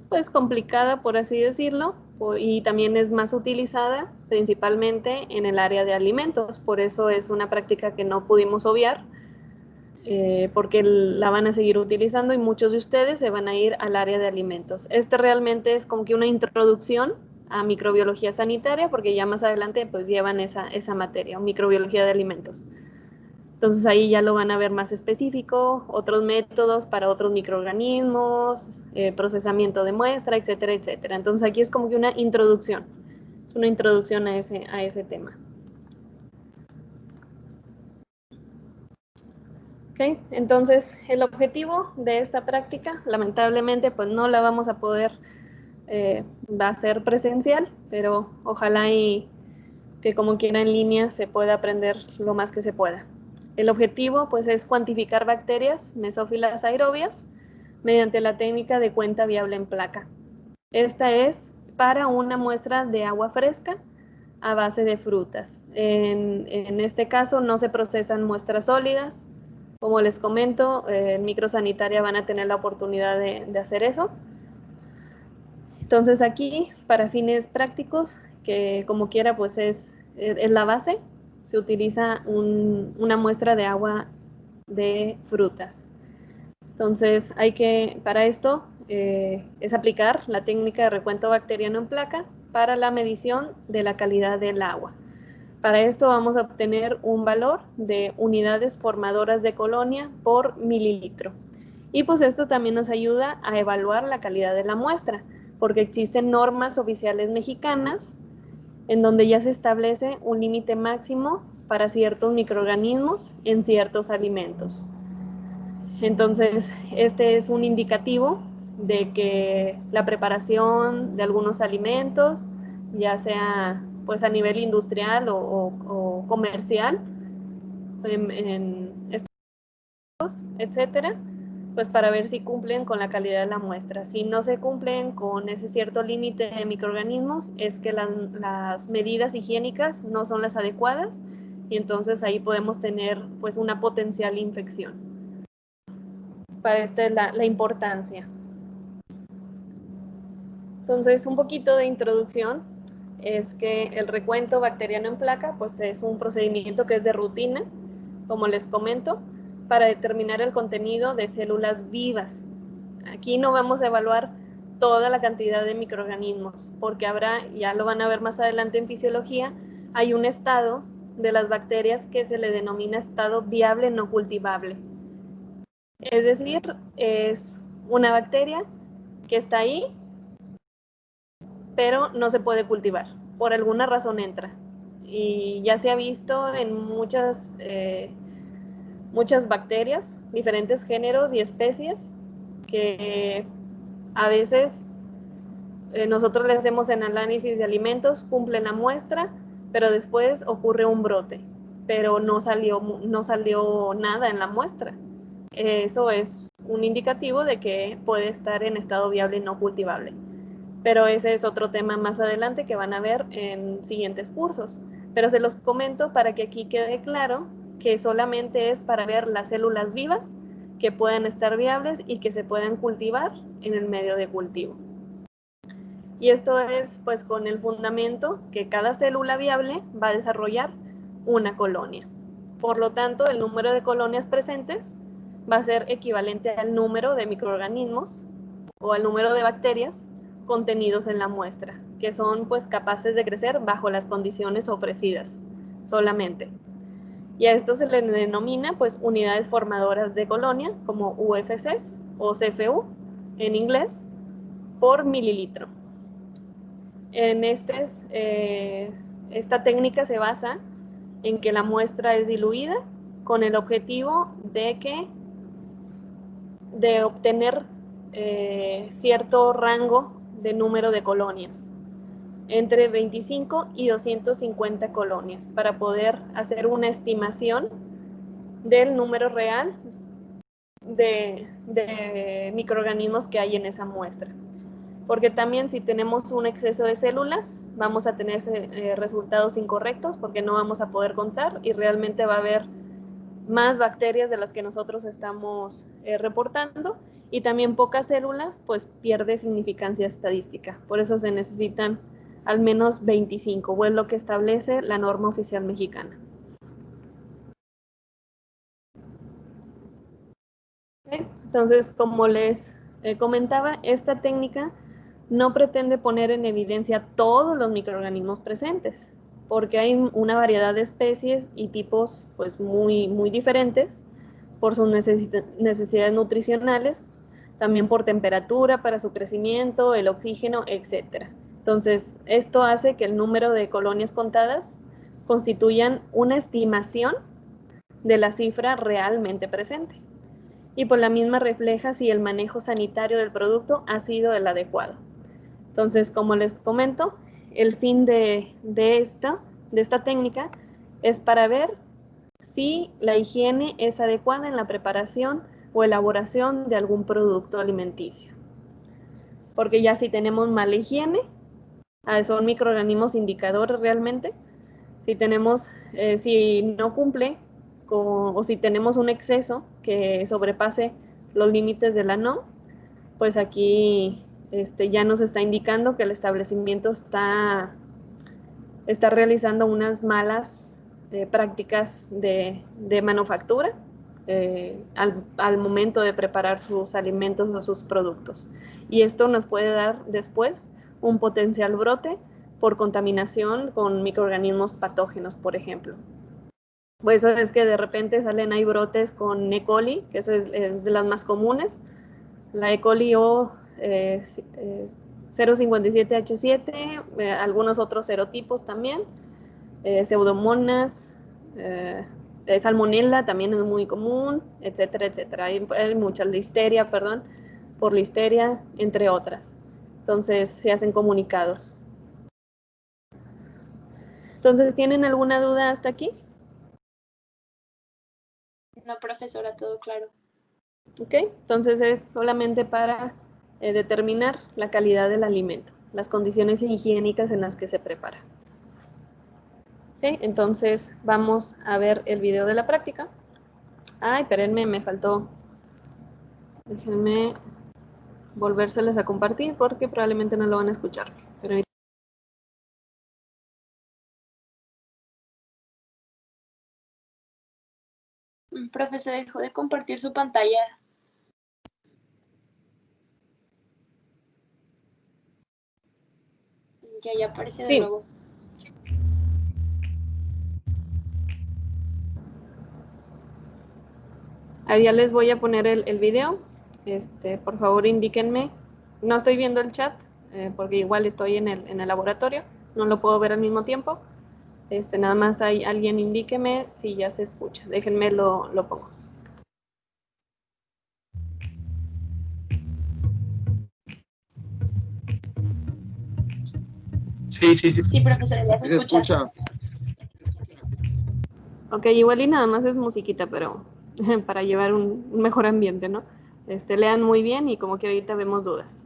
pues complicada, por así decirlo, y también es más utilizada principalmente en el área de alimentos. Por eso es una práctica que no pudimos obviar, porque la van a seguir utilizando y muchos de ustedes se van a ir al área de alimentos. Este realmente es como que una introducción a microbiología sanitaria, porque ya más adelante pues llevan esa materia, microbiología de alimentos. Entonces ahí ya lo van a ver más específico, otros métodos para otros microorganismos, procesamiento de muestra, etcétera, etcétera. Entonces aquí es como que una introducción, es una introducción a ese tema. ¿Okay? Entonces el objetivo de esta práctica, lamentablemente pues no la vamos a poder, va a ser presencial, pero ojalá y que como quiera en línea se pueda aprender lo más que se pueda. El objetivo pues es cuantificar bacterias mesófilas aerobias mediante la técnica de cuenta viable en placa. Esta es para una muestra de agua fresca a base de frutas. En este caso no se procesan muestras sólidas. Como les comento, en microsanitaria van a tener la oportunidad de hacer eso. Entonces aquí, para fines prácticos, que como quiera pues es la base, se utiliza una muestra de agua de frutas. Entonces para esto es aplicar la técnica de recuento bacteriano en placa para la medición de la calidad del agua. Para esto vamos a obtener un valor de unidades formadoras de colonia por mililitro. Y pues esto también nos ayuda a evaluar la calidad de la muestra, porque existen normas oficiales mexicanas en donde ya se establece un límite máximo para ciertos microorganismos en ciertos alimentos. Entonces, este es un indicativo de que la preparación de algunos alimentos, ya sea pues a nivel industrial o comercial, en estos, etcétera, pues para ver si cumplen con la calidad de la muestra. Si no se cumplen con ese cierto límite de microorganismos, es que las medidas higiénicas no son las adecuadas y entonces ahí podemos tener pues una potencial infección. Para esta es la importancia. Entonces, un poquito de introducción es que el recuento bacteriano en placa pues es un procedimiento que es de rutina, como les comento, para determinar el contenido de células vivas. Aquí no vamos a evaluar toda la cantidad de microorganismos, porque habrá, ya lo van a ver más adelante en fisiología, hay un estado de las bacterias que se le denomina estado viable no cultivable. Es decir, es una bacteria que está ahí, pero no se puede cultivar. Por alguna razón entra. Y ya se ha visto en muchas bacterias, diferentes géneros y especies, que a veces nosotros le hacemos en análisis de alimentos, cumplen la muestra, pero después ocurre un brote, pero no salió nada en la muestra. Eso es un indicativo de que puede estar en estado viable no cultivable. Pero ese es otro tema más adelante que van a ver en siguientes cursos. Pero se los comento para que aquí quede claro que solamente es para ver las células vivas que puedan estar viables y que se puedan cultivar en el medio de cultivo. Y esto es pues con el fundamento que cada célula viable va a desarrollar una colonia. Por lo tanto, el número de colonias presentes va a ser equivalente al número de microorganismos o al número de bacterias contenidos en la muestra, que son pues capaces de crecer bajo las condiciones ofrecidas solamente. Y a esto se le denomina pues unidades formadoras de colonia, como UFCs o CFU en inglés, por mililitro. En esta técnica se basa en que la muestra es diluida con el objetivo de obtener cierto rango de número de colonias, entre 25 y 250 colonias, para poder hacer una estimación del número real de microorganismos que hay en esa muestra. Porque también si tenemos un exceso de células, vamos a tener resultados incorrectos porque no vamos a poder contar y realmente va a haber más bacterias de las que nosotros estamos reportando, y también pocas células, pues pierde significancia estadística. Por eso se necesitan al menos 25, o es lo que establece la norma oficial mexicana. ¿Okay? Entonces, como les comentaba, esta técnica no pretende poner en evidencia todos los microorganismos presentes, porque hay una variedad de especies y tipos pues muy diferentes por sus necesidades nutricionales, también por temperatura para su crecimiento, el oxígeno, etcétera. Entonces, esto hace que el número de colonias contadas constituyan una estimación de la cifra realmente presente, y por la misma refleja si el manejo sanitario del producto ha sido el adecuado. Entonces, como les comento, el fin de esta técnica es para ver si la higiene es adecuada en la preparación o elaboración de algún producto alimenticio. Porque ya si tenemos mala higiene, son microorganismos indicadores realmente. Si tenemos, si no cumple o si tenemos un exceso que sobrepase los límites de la NOM, pues aquí ya nos está indicando que el establecimiento está realizando unas malas prácticas de manufactura al momento de preparar sus alimentos o sus productos. Y esto nos puede dar después un potencial brote por contaminación con microorganismos patógenos, por ejemplo. Pues eso es que de repente salen ahí brotes con E. coli, que es de las más comunes, la E. coli o 057H7, algunos otros serotipos también, pseudomonas, salmonella también es muy común, etcétera, etcétera. Hay muchas, listeria, perdón, por listeria, entre otras. Entonces se hacen comunicados. Entonces, ¿tienen alguna duda hasta aquí? No, profesora, todo claro. Ok, entonces es solamente para determinar la calidad del alimento, las condiciones higiénicas en las que se prepara. Ok, entonces vamos a ver el video de la práctica. Ay, espérenme, me faltó. Déjenme volvérseles a compartir porque probablemente no lo van a escuchar. Pero Profesor, dejó de compartir su pantalla. Ya aparece de nuevo. Ahí ya les voy a poner el video. Por favor, indíquenme. No estoy viendo el chat porque igual estoy en el laboratorio. No lo puedo ver al mismo tiempo. Nada más hay alguien indíqueme si ya se escucha. Déjenme lo pongo. Sí, profesora, ya se escucha. Ok, igual y nada más es musiquita, pero para llevar un mejor ambiente, ¿no? Lean muy bien y como que ahorita vemos dudas.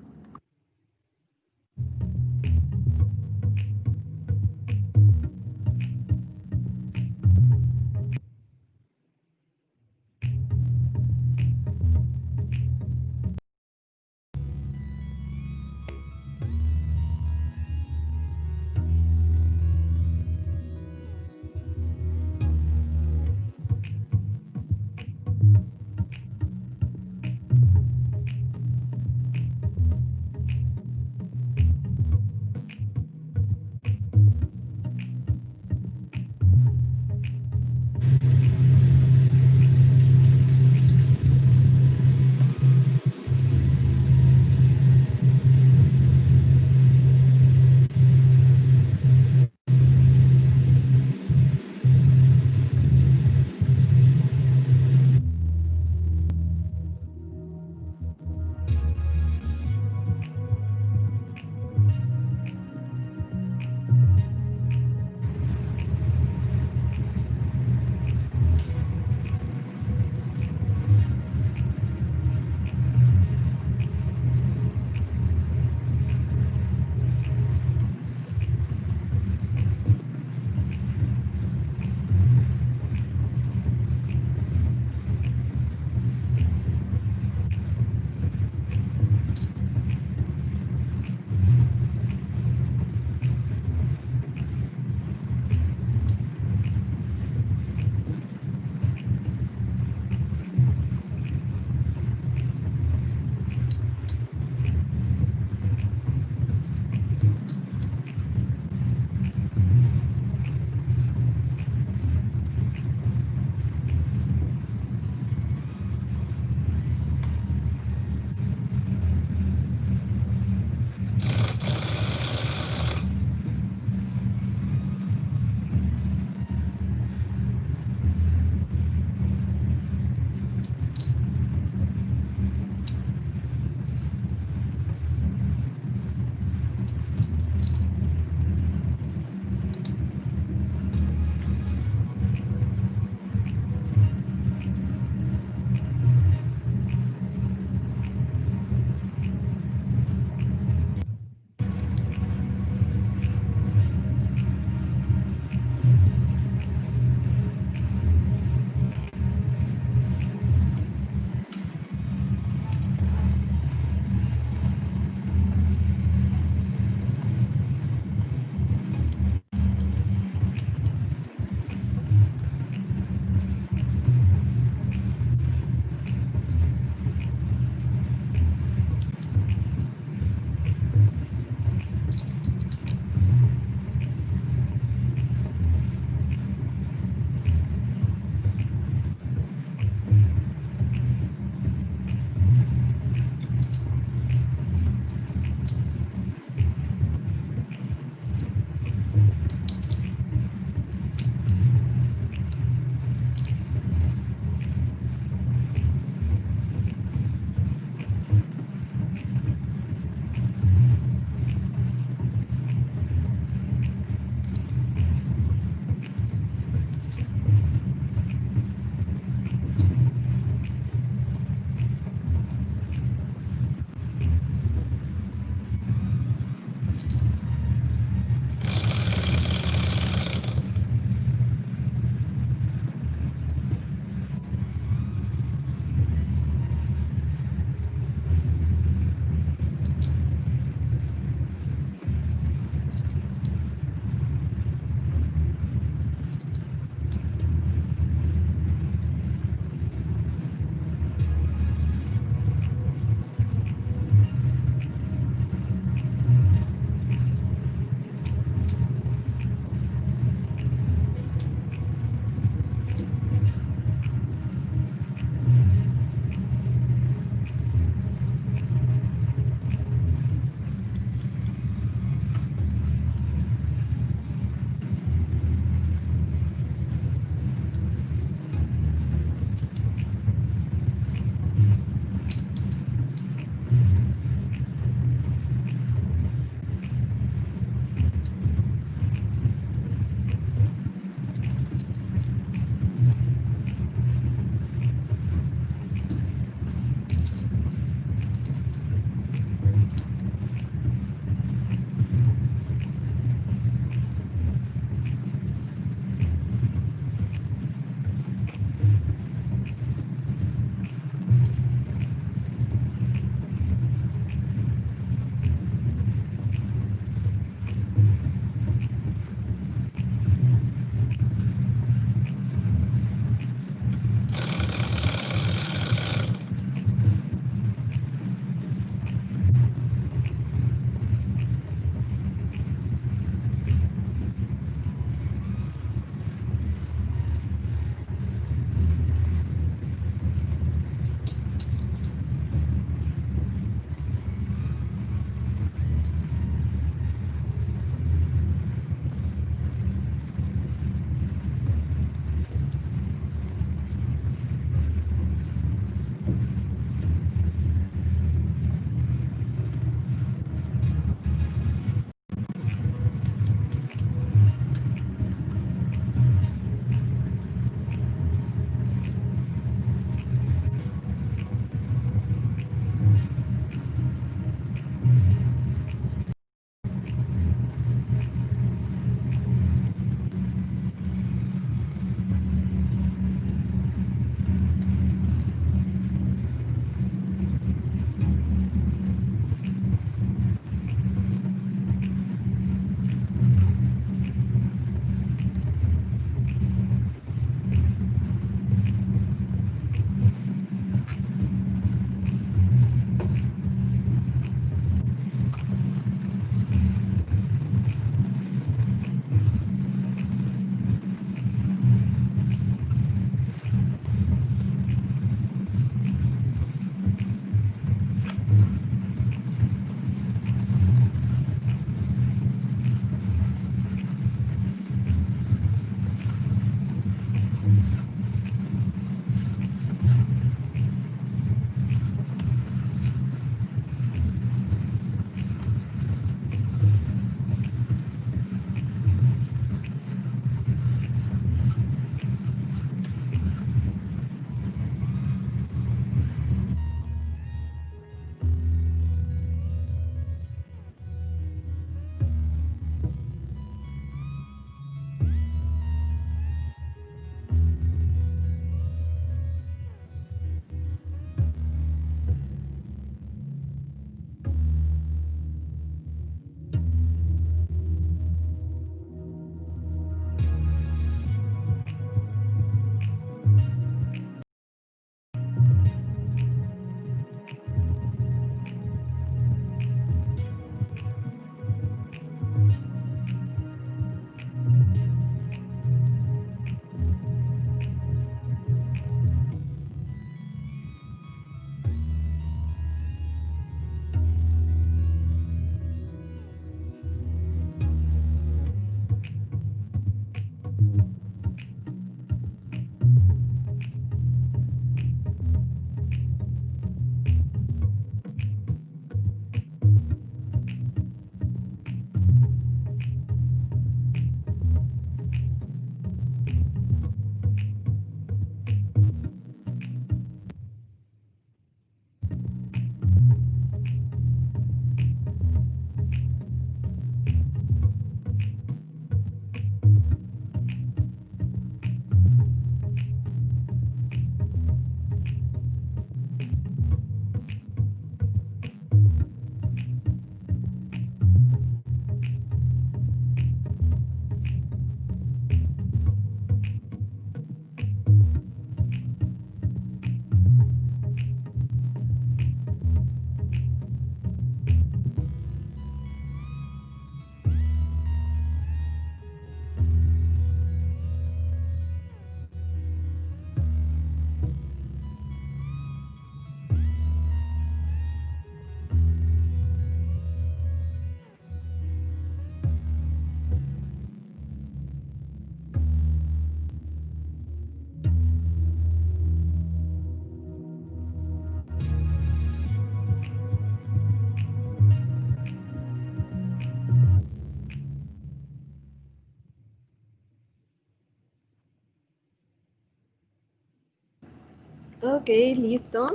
Ok, listo.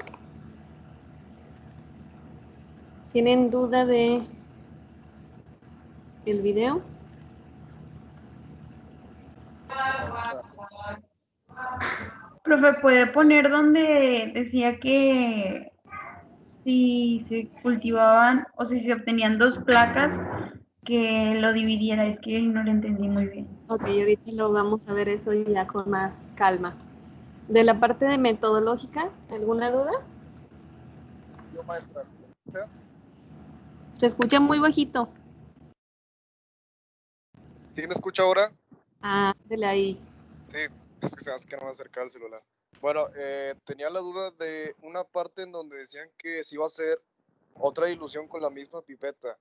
¿Tienen duda de el video? Profe, ¿puede poner donde decía que si se cultivaban o si se obtenían dos placas, que lo dividiera? Es que no lo entendí muy bien. Ok, ahorita lo vamos a ver eso ya con más calma. De la parte de metodológica, ¿alguna duda? Yo, maestra. Se escucha muy bajito. ¿Sí me escucha ahora? Ah, dele ahí. Sí, es que se me hace que no me acercaba el celular. Bueno, tenía la duda de una parte en donde decían que se iba a hacer otra dilución con la misma pipeta.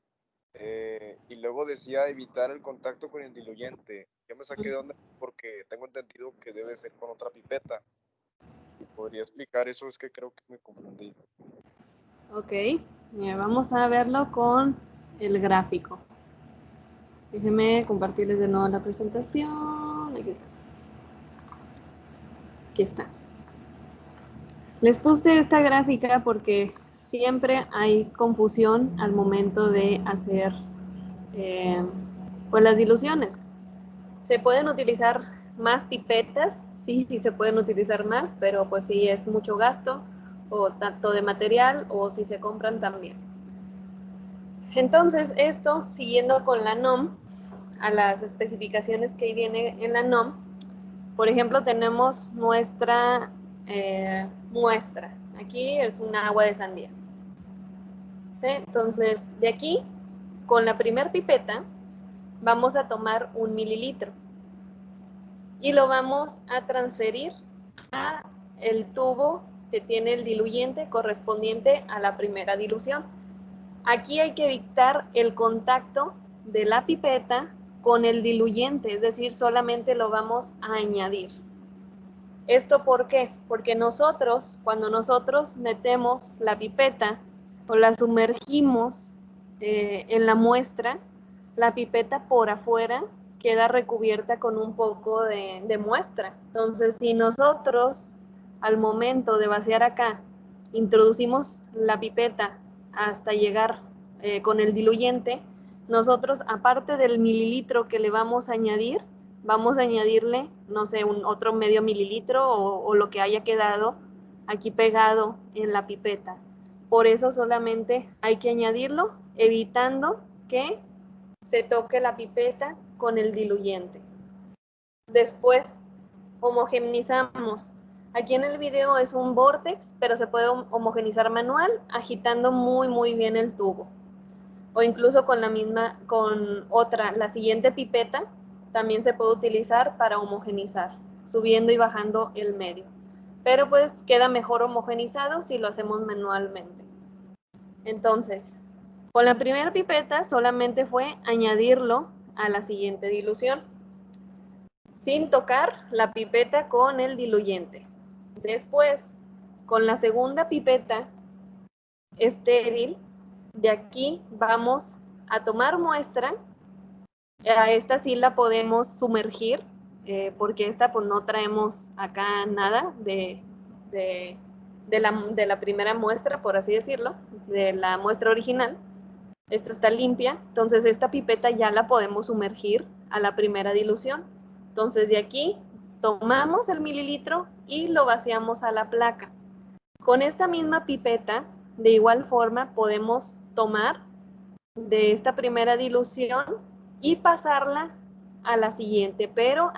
Y luego decía evitar el contacto con el diluyente. Yo me saqué de onda porque tengo entendido que debe ser con otra pipeta. ¿Podría explicar eso? Es que creo que me confundí. Ok, vamos a verlo con el gráfico. Déjenme compartirles de nuevo la presentación. Aquí está. Aquí está. Les puse esta gráfica porque siempre hay confusión al momento de hacer pues las diluciones. Se pueden utilizar más pipetas, sí, sí se pueden utilizar más, pero pues sí es mucho gasto, o tanto de material, o si se compran también. Entonces, esto, siguiendo con la NOM, a las especificaciones que viene en la NOM, por ejemplo, tenemos nuestra muestra. Aquí es un agua de sandía. ¿Sí? Entonces, de aquí, con la primer pipeta, vamos a tomar 1 mililitro y lo vamos a transferir a el tubo que tiene el diluyente correspondiente a la primera dilución. Aquí hay que evitar el contacto de la pipeta con el diluyente, es decir, solamente lo vamos a añadir. ¿Esto por qué? Porque nosotros, cuando nosotros metemos la pipeta o la sumergimos en la muestra, la pipeta por afuera queda recubierta con un poco de muestra. Entonces, si nosotros al momento de vaciar acá introducimos la pipeta hasta llegar con el diluyente, nosotros, aparte del mililitro que le vamos a añadirle, no sé, otro medio mililitro o lo que haya quedado aquí pegado en la pipeta. Por eso solamente hay que añadirlo, evitando que se toque la pipeta con el diluyente. Después, homogeneizamos. Aquí en el video es un vortex, pero se puede homogenizar manual, agitando muy bien el tubo. O incluso con la siguiente pipeta, también se puede utilizar para homogenizar, subiendo y bajando el medio. Pero pues queda mejor homogenizado si lo hacemos manualmente. Entonces, con la primera pipeta solamente fue añadirlo a la siguiente dilución, sin tocar la pipeta con el diluyente. Después, con la segunda pipeta estéril, de aquí vamos a tomar muestra. A esta sí la podemos sumergir, porque esta pues no traemos acá nada de la primera muestra, por así decirlo, de la muestra original. Esta está limpia, entonces esta pipeta ya la podemos sumergir a la primera dilución. Entonces de aquí tomamos el mililitro y lo vaciamos a la placa. Con esta misma pipeta, de igual forma, podemos tomar de esta primera dilución y pasarla a la siguiente, pero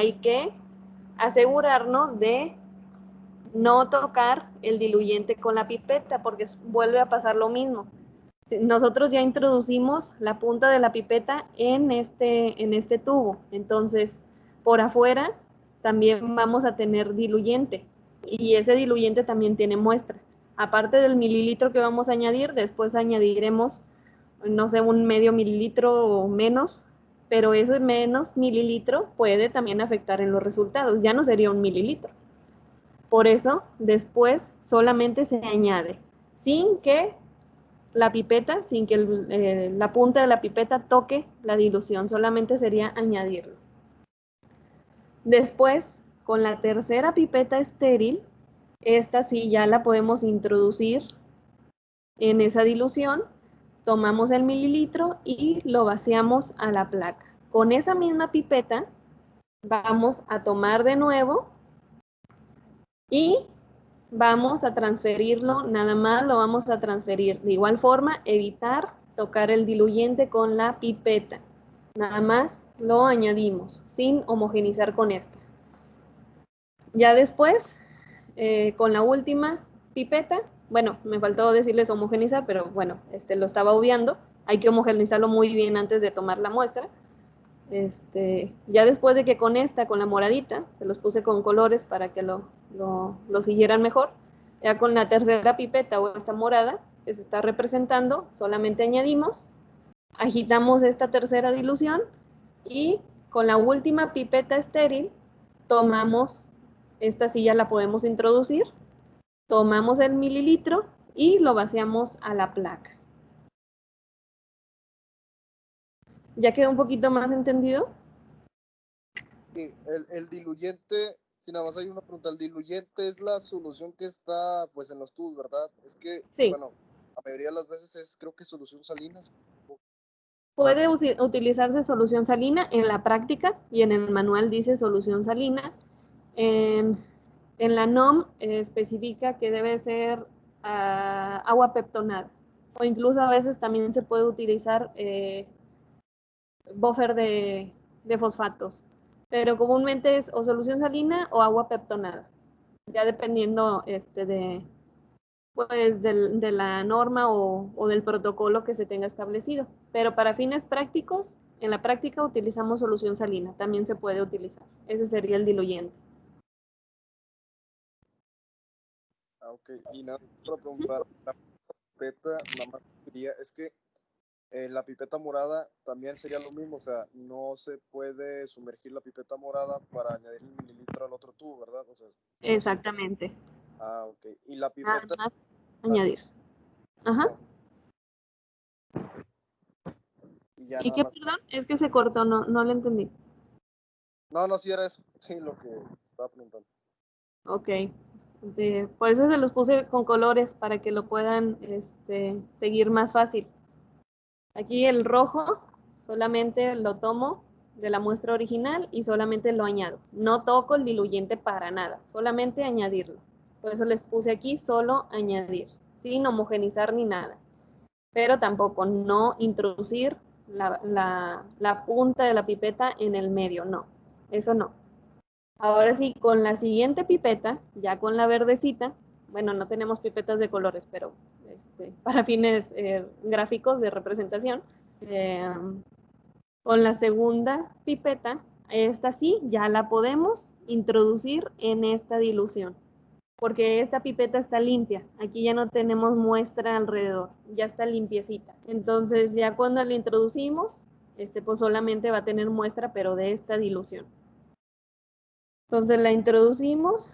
hay que asegurarnos de no tocar el diluyente con la pipeta porque vuelve a pasar lo mismo. Nosotros ya introducimos la punta de la pipeta en este tubo, entonces por afuera también vamos a tener diluyente y ese diluyente también tiene muestra. Aparte del mililitro que vamos a añadir, después añadiremos, no sé, un medio mililitro o menos, pero ese menos mililitro puede también afectar en los resultados, ya no sería 1 mililitro. Por eso, después solamente se añade, sin que la pipeta, sin que la punta de la pipeta toque la dilución, solamente sería añadirlo. Después, con la tercera pipeta estéril, Esta sí ya la podemos introducir en esa dilución. Tomamos el mililitro y lo vaciamos a la placa. Con esa misma pipeta vamos a tomar de nuevo y vamos a transferirlo, nada más lo vamos a transferir. De igual forma, evitar tocar el diluyente con la pipeta. Nada más lo añadimos sin homogenizar con esta. Ya después, con la última pipeta, bueno, me faltó decirles homogenizar, pero bueno, lo estaba obviando. Hay que homogenizarlo muy bien antes de tomar la muestra. Ya después de que con esta, con la moradita, se los puse con colores para que lo siguieran mejor, ya con la tercera pipeta o esta morada que se está representando, solamente añadimos, agitamos esta tercera dilución y con la última pipeta estéril tomamos, esta sí ya la podemos introducir, tomamos el mililitro y lo vaciamos a la placa. ¿Ya quedó un poquito más entendido? Sí, el diluyente, si nada más hay una pregunta, el diluyente es la solución que está pues en los tubos, ¿verdad? Es que, Sí. bueno, la mayoría de las veces es creo que solución salina. Puede utilizarse solución salina en la práctica y en el manual dice solución salina. En la NOM especifica que debe ser agua peptonada o incluso a veces también se puede utilizar buffer de fosfatos, pero comúnmente es o solución salina o agua peptonada, ya dependiendo pues de la norma o del protocolo que se tenga establecido. Pero para fines prácticos, en la práctica utilizamos solución salina, también se puede utilizar. Ese sería el diluyente. Ah, ok. Y nada, para preguntar, la pipeta, nada más quería, es que la pipeta morada también sería lo mismo, o sea, no se puede sumergir la pipeta morada para añadir el mililitro al otro tubo, ¿verdad? O sea, Exactamente. ah, ok. Y la Nada pipeta... más añadir. Ajá. Y ya ¿Y nada qué, más. perdón? Es que se cortó, no lo entendí. No, no, sí era eso. Sí, lo que estaba preguntando. Ok. Por eso se los puse con colores para que lo puedan seguir más fácil. Aquí el rojo solamente lo tomo de la muestra original y solamente lo añado. No toco el diluyente para nada, solamente añadirlo. Por eso les puse aquí solo añadir, sin homogenizar ni nada. Pero tampoco no introducir la punta de la pipeta en el medio, no. Eso no. Ahora sí, con la siguiente pipeta, ya con la verdecita, bueno, no tenemos pipetas de colores, pero para fines gráficos de representación, eh, con la segunda pipeta, esta sí, ya la podemos introducir en esta dilución, porque esta pipeta está limpia, aquí ya no tenemos muestra alrededor, ya está limpiecita. Entonces ya cuando la introducimos, pues solamente va a tener muestra, pero de esta dilución. Entonces la introducimos,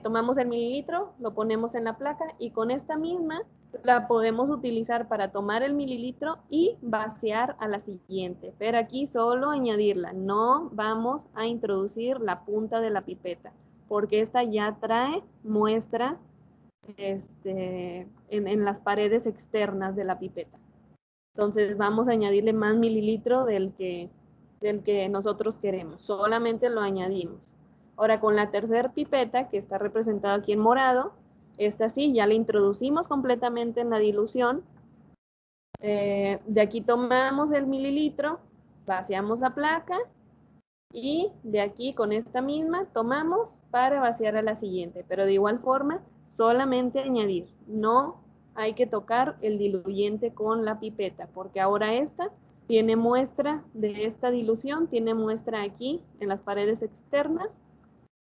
tomamos el mililitro, lo ponemos en la placa y con esta misma la podemos utilizar para tomar el mililitro y vaciar a la siguiente. Pero aquí solo añadirla, no vamos a introducir la punta de la pipeta, porque esta ya trae muestra en las paredes externas de la pipeta. Entonces vamos a añadirle más mililitro del que nosotros queremos. Solamente lo añadimos. Ahora con la tercera pipeta, que está representada aquí en morado, esta sí, ya la introducimos completamente en la dilución. De aquí tomamos el mililitro, vaciamos la placa y de aquí con esta misma tomamos para vaciar a la siguiente. Pero de igual forma, solamente añadir. No hay que tocar el diluyente con la pipeta, porque ahora esta tiene muestra de esta dilución, tiene muestra aquí en las paredes externas.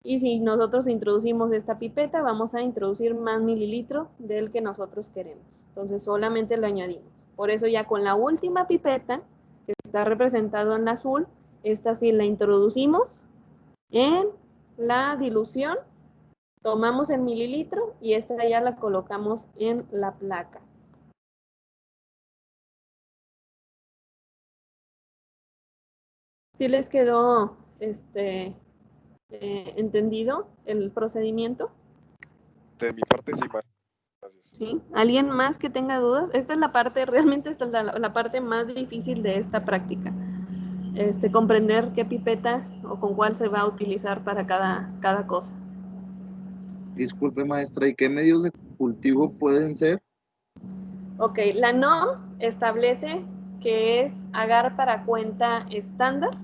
Y si nosotros introducimos esta pipeta, vamos a introducir más mililitro del que nosotros queremos. Entonces solamente lo añadimos. Por eso ya con la última pipeta, que está representado en azul, esta sí la introducimos en la dilución, tomamos el mililitro y esta ya la colocamos en la placa. ¿Sí les quedó entendido el procedimiento? De mi parte, sí, gracias. ¿Sí? ¿Alguien más que tenga dudas? Esta es la parte, realmente esta es la parte más difícil de esta práctica. Comprender qué pipeta o con cuál se va a utilizar para cada cosa. Disculpe, maestra, ¿y qué medios de cultivo pueden ser? Ok, la NOM establece que es agar para cuenta estándar,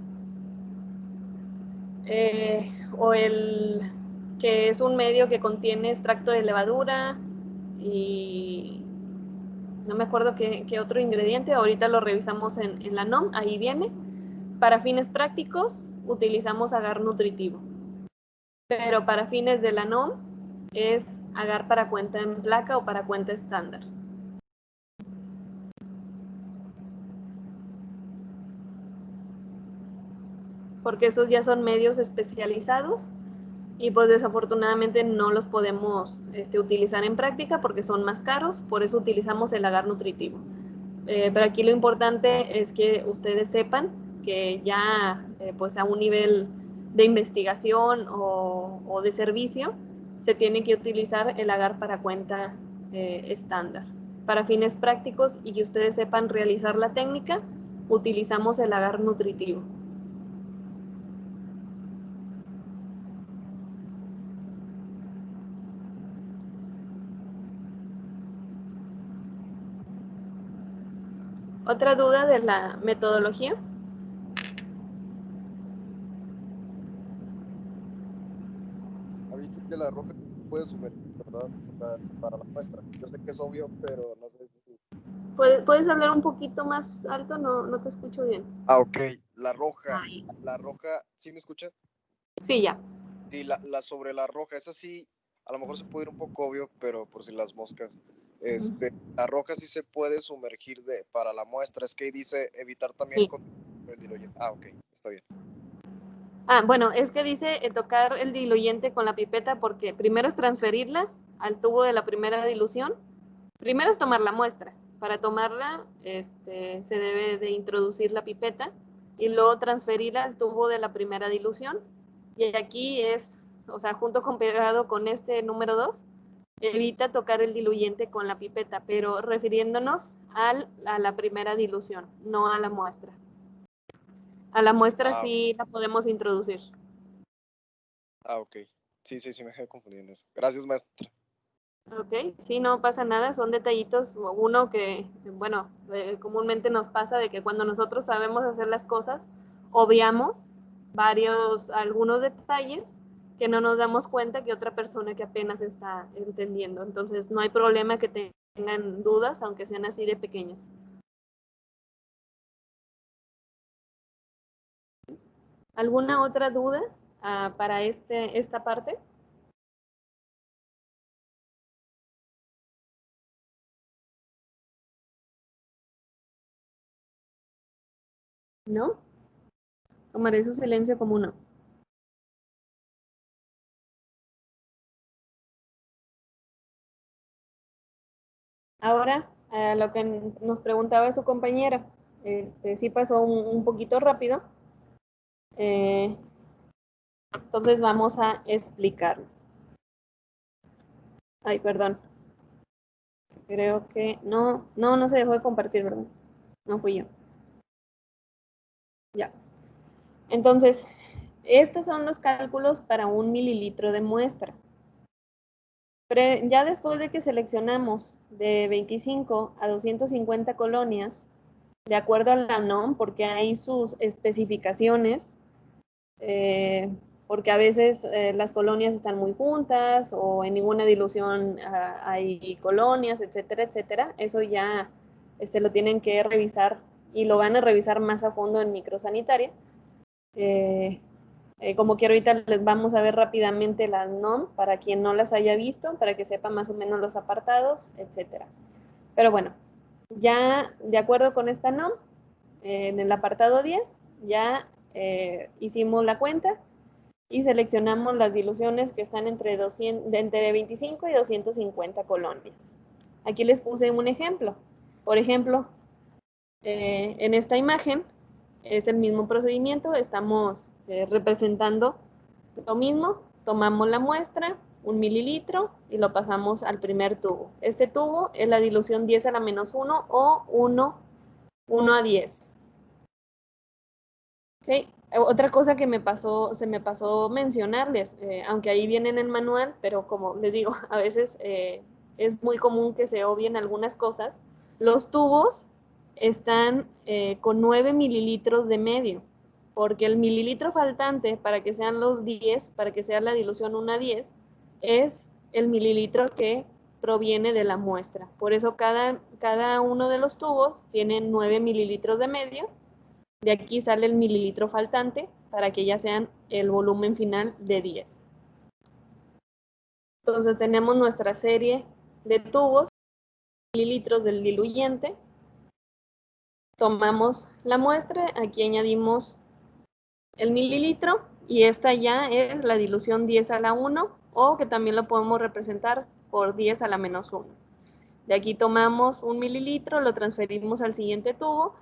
o que es un medio que contiene extracto de levadura y no me acuerdo qué otro ingrediente, ahorita lo revisamos en la NOM, ahí viene. Para fines prácticos utilizamos agar nutritivo, pero para fines de la NOM es agar para cuenta en placa o para cuenta estándar. Porque esos ya son medios especializados y pues desafortunadamente no los podemos utilizar en práctica porque son más caros, por eso utilizamos el agar nutritivo. Pero aquí lo importante es que ustedes sepan que ya pues a un nivel de investigación o de servicio se tiene que utilizar el agar para cuenta estándar. Para fines prácticos y que ustedes sepan realizar la técnica, utilizamos el agar nutritivo. ¿Otra duda de la metodología? Ha visto que la roja puede sumergir, ¿verdad? Para la muestra. Yo sé que es obvio, pero no sé si... ¿Puedes hablar un poquito más alto? No te escucho bien. Ah, ok. La roja, Ay. ¿sí me escucha? Sí, ya. Y sobre la roja, esa sí, a lo mejor se puede ir un poco obvio, pero por si las moscas. La roja sí se puede sumergir para la muestra. Es que dice evitar también Sí. con el diluyente. Ah, ok, está bien. Bueno, es que dice tocar el diluyente con la pipeta porque primero es transferirla al tubo de la primera dilución. Primero es tomar la muestra. Para tomarla se debe de introducir la pipeta y luego transferirla al tubo de la primera dilución. Y aquí es, o sea, junto con pegado con este número 2, evita tocar el diluyente con la pipeta, pero refiriéndonos a la primera dilución, no a la muestra. A la muestra sí la podemos introducir. Ah, ok. Sí, me dejé confundiendo eso. Gracias, maestra. Ok, sí, no pasa nada, son detallitos. Uno que, bueno, comúnmente nos pasa de que cuando nosotros sabemos hacer las cosas, obviamos algunos detalles que no nos damos cuenta que otra persona que apenas está entendiendo. Entonces, no hay problema que tengan dudas, aunque sean así de pequeñas. ¿Alguna otra duda para esta parte? ¿No? Tomaré su silencio como no. Ahora, lo que nos preguntaba su compañera, sí pasó un poquito rápido, entonces vamos a explicarlo. Ay, perdón. Creo que no se dejó de compartir, ¿verdad? No fui yo. Ya. Entonces, estos son los cálculos para 1 mililitro de muestra. Pero ya después de que seleccionamos de 25 a 250 colonias, de acuerdo a la NOM, porque hay sus especificaciones, porque a veces las colonias están muy juntas o en ninguna dilución hay colonias, etcétera, etcétera. Eso ya lo tienen que revisar y lo van a revisar más a fondo en microsanitaria. Como que ahorita les vamos a ver rápidamente las NOM para quien no las haya visto, para que sepa más o menos los apartados, etcétera. Pero bueno, ya de acuerdo con esta NOM, en el apartado 10 ya hicimos la cuenta y seleccionamos las diluciones que están entre 25 y 250 colonias. Aquí les puse un ejemplo. Por ejemplo, en esta imagen es el mismo procedimiento, estamos representando lo mismo, tomamos la muestra, 1 mililitro y lo pasamos al primer tubo. Este tubo es la dilución 10 a la menos 1 o 1 a 10. ¿Okay? Otra cosa que se me pasó mencionarles, aunque ahí viene en el manual, pero como les digo, a veces es muy común que se obvien algunas cosas. Los tubos están con 9 mililitros de medio, porque el mililitro faltante para que sean los 10, para que sea la dilución 1 a 10, es el mililitro que proviene de la muestra. Por eso cada uno de los tubos tiene 9 mililitros de medio. De aquí sale el mililitro faltante para que ya sean el volumen final de 10. Entonces tenemos nuestra serie de tubos, mililitros del diluyente. Tomamos la muestra, aquí añadimos el mililitro y esta ya es la dilución 10 a la 1 o que también lo podemos representar por 10 a la menos 1. De aquí tomamos 1 mililitro, lo transferimos al siguiente tubo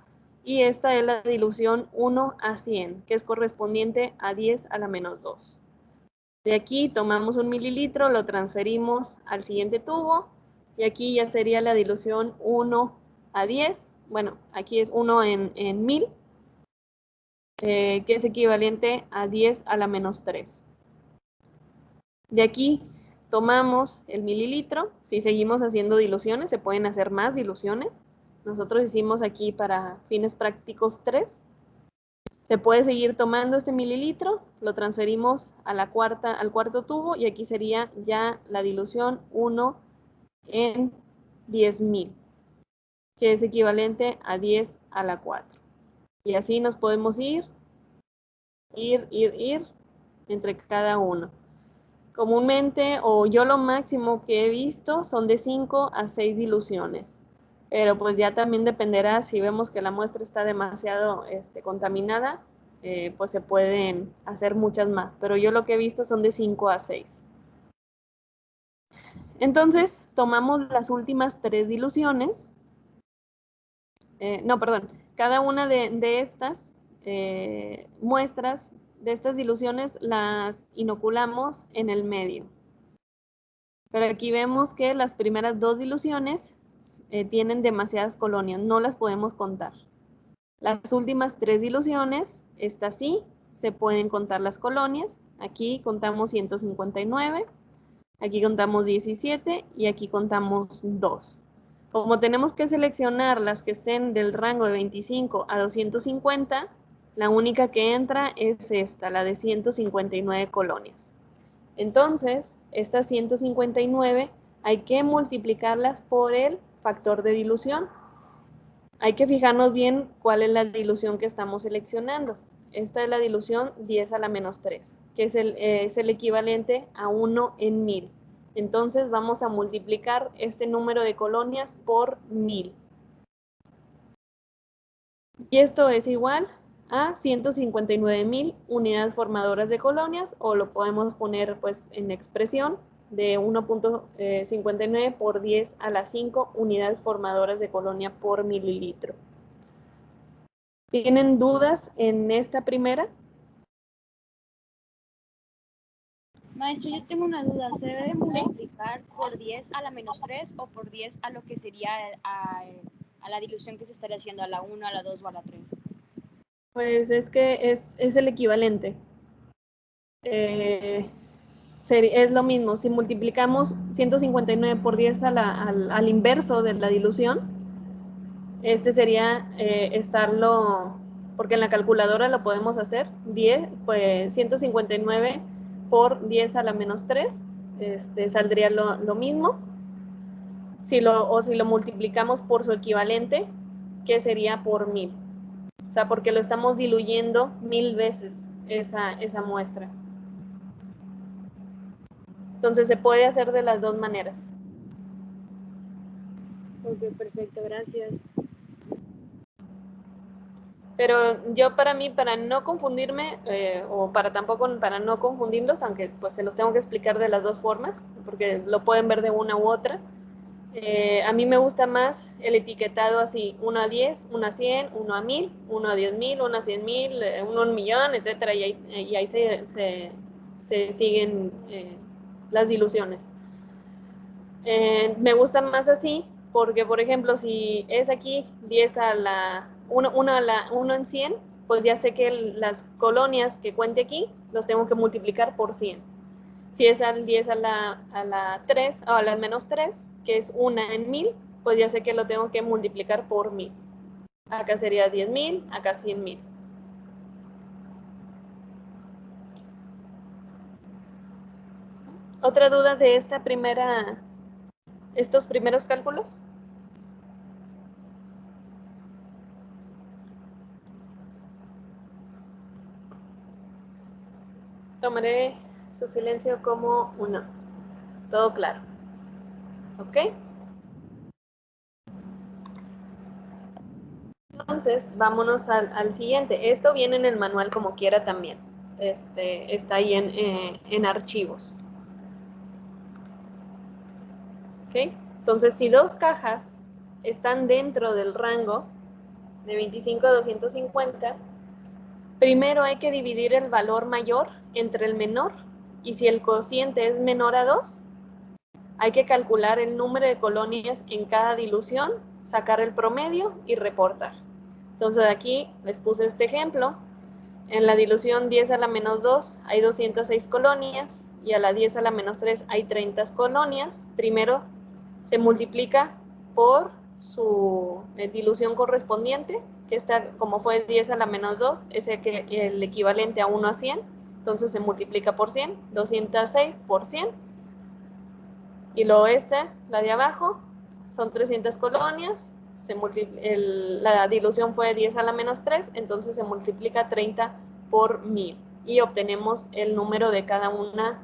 y esta es la dilución 1 a 100, que es correspondiente a 10 a la menos 2. De aquí tomamos 1 mililitro, lo transferimos al siguiente tubo y aquí ya sería la dilución 1 a 10. Bueno, aquí es 1 en 1000, que es equivalente a 10 a la menos 3. De aquí tomamos el mililitro. Si seguimos haciendo diluciones, se pueden hacer más diluciones. Nosotros hicimos aquí para fines prácticos 3. Se puede seguir tomando este mililitro, lo transferimos a al cuarto tubo y aquí sería ya la dilución 1 en 10.000, que es equivalente a 10 a la 4. Y así nos podemos ir entre cada uno. Comúnmente, o yo lo máximo que he visto, son de 5 a 6 diluciones. Pero pues ya también dependerá si vemos que la muestra está demasiado contaminada, pues se pueden hacer muchas más. Pero yo lo que he visto son de 5 a 6. Entonces, tomamos las últimas 3 diluciones. Cada una de estas muestras, de estas diluciones, las inoculamos en el medio. Pero aquí vemos que las primeras 2 diluciones tienen demasiadas colonias, no las podemos contar. Las últimas 3 diluciones, estas sí, se pueden contar las colonias. Aquí contamos 159, aquí contamos 17 y aquí contamos 2. Como tenemos que seleccionar las que estén del rango de 25 a 250, la única que entra es esta, la de 159 colonias. Entonces, estas 159 hay que multiplicarlas por el factor de dilución. Hay que fijarnos bien cuál es la dilución que estamos seleccionando. Esta es la dilución 10 a la menos 3, que es el equivalente a 1 en 1000. Entonces vamos a multiplicar este número de colonias por 1000. Y esto es igual a 159.000 unidades formadoras de colonias, o lo podemos poner pues en expresión de 1.59 por 10 a la 5 unidades formadoras de colonia por mililitro. ¿Tienen dudas en esta primera? Maestro, yo tengo una duda. ¿Se debe multiplicar por 10 a la menos 3 o por 10 a lo que sería a la dilución que se estaría haciendo, a la 1, a la 2 o a la 3? Pues es que es el equivalente. Es lo mismo. Si multiplicamos 159 por 10 al inverso de la dilución, este sería porque en la calculadora lo podemos hacer, 159 por 10 a la menos 3, saldría lo mismo. Si lo multiplicamos por su equivalente, que sería por 1000. O sea, porque lo estamos diluyendo 1000 veces esa muestra. Entonces se puede hacer de las dos maneras. Ok, perfecto, gracias. Pero yo para no confundirme, o para no confundirlos, aunque pues se los tengo que explicar de las dos formas, porque lo pueden ver de una u otra, a mí me gusta más el etiquetado así, 1 a 10, 1 a 100, 1 a 1000, 1 a 10.000, 1 a 100.000, 1 a 1.000.000, etcétera, y ahí se siguen las diluciones. Me gusta más así porque, por ejemplo, si es aquí 10 a la 1 en 100, pues ya sé que las colonias que cuente aquí los tengo que multiplicar por 100. Si es al 10 a la 3 o a la menos 3, que es 1 en 1000, pues ya sé que lo tengo que multiplicar por 1000. Acá sería 10.000, acá 100.000. ¿Otra duda de estos primeros cálculos? Tomaré su silencio como un no. Todo claro. ¿Ok? Entonces, vámonos al siguiente. Esto viene en el manual como quiera también. Está ahí en archivos. ¿Ok? Entonces, si dos cajas están dentro del rango de 25 a 250, primero hay que dividir el valor mayor entre el menor, y si el cociente es menor a 2, hay que calcular el número de colonias en cada dilución, sacar el promedio y reportar. Entonces aquí les puse este ejemplo. En la dilución 10 a la menos 2 hay 206 colonias y a la 10 a la menos 3 hay 30 colonias. Primero se multiplica por su dilución correspondiente, que está, como fue 10 a la menos 2, es el equivalente a 1 a 100, entonces se multiplica por 100, 206 por 100, y luego la de abajo, son 300 colonias, la dilución fue 10 a la menos 3, entonces se multiplica 30 por 1000, y obtenemos el número de cada una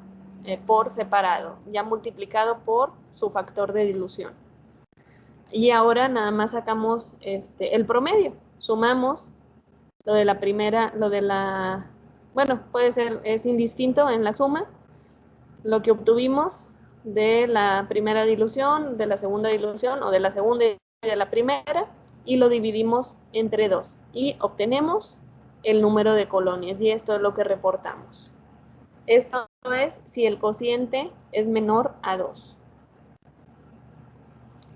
por separado, ya multiplicado por su factor de dilución. Y ahora nada más sacamos el promedio, sumamos lo de la primera, bueno, puede ser, es indistinto en la suma, lo que obtuvimos de la primera dilución, de la segunda dilución, o de la segunda y de la primera, y lo dividimos entre 2, y obtenemos el número de colonias, y esto es lo que reportamos. Esto es si el cociente es menor a 2.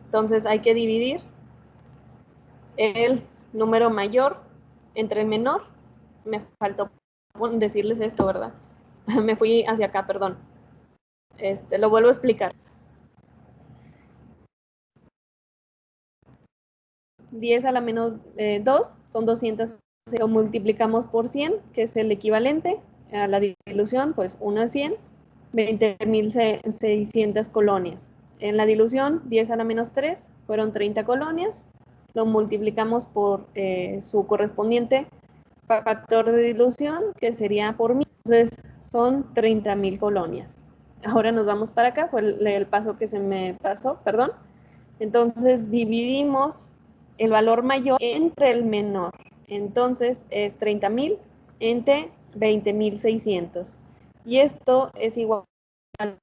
Entonces hay que dividir el número mayor entre el menor. Me faltó decirles esto, ¿verdad? Me fui hacia acá, perdón. Lo vuelvo a explicar. 10 a la menos 2 son 200. Lo multiplicamos por 100, que es el equivalente a la dilución, pues 1 a 100, 20.600 colonias. En la dilución, 10 a la menos 3 fueron 30 colonias. Lo multiplicamos por su correspondiente factor de dilución, que sería por 1000. Entonces, son 30.000 colonias. Ahora nos vamos para acá, fue el paso que se me pasó, perdón. Entonces, dividimos el valor mayor entre el menor. Entonces, es 30.000 entre 20.600. Y esto es igual a,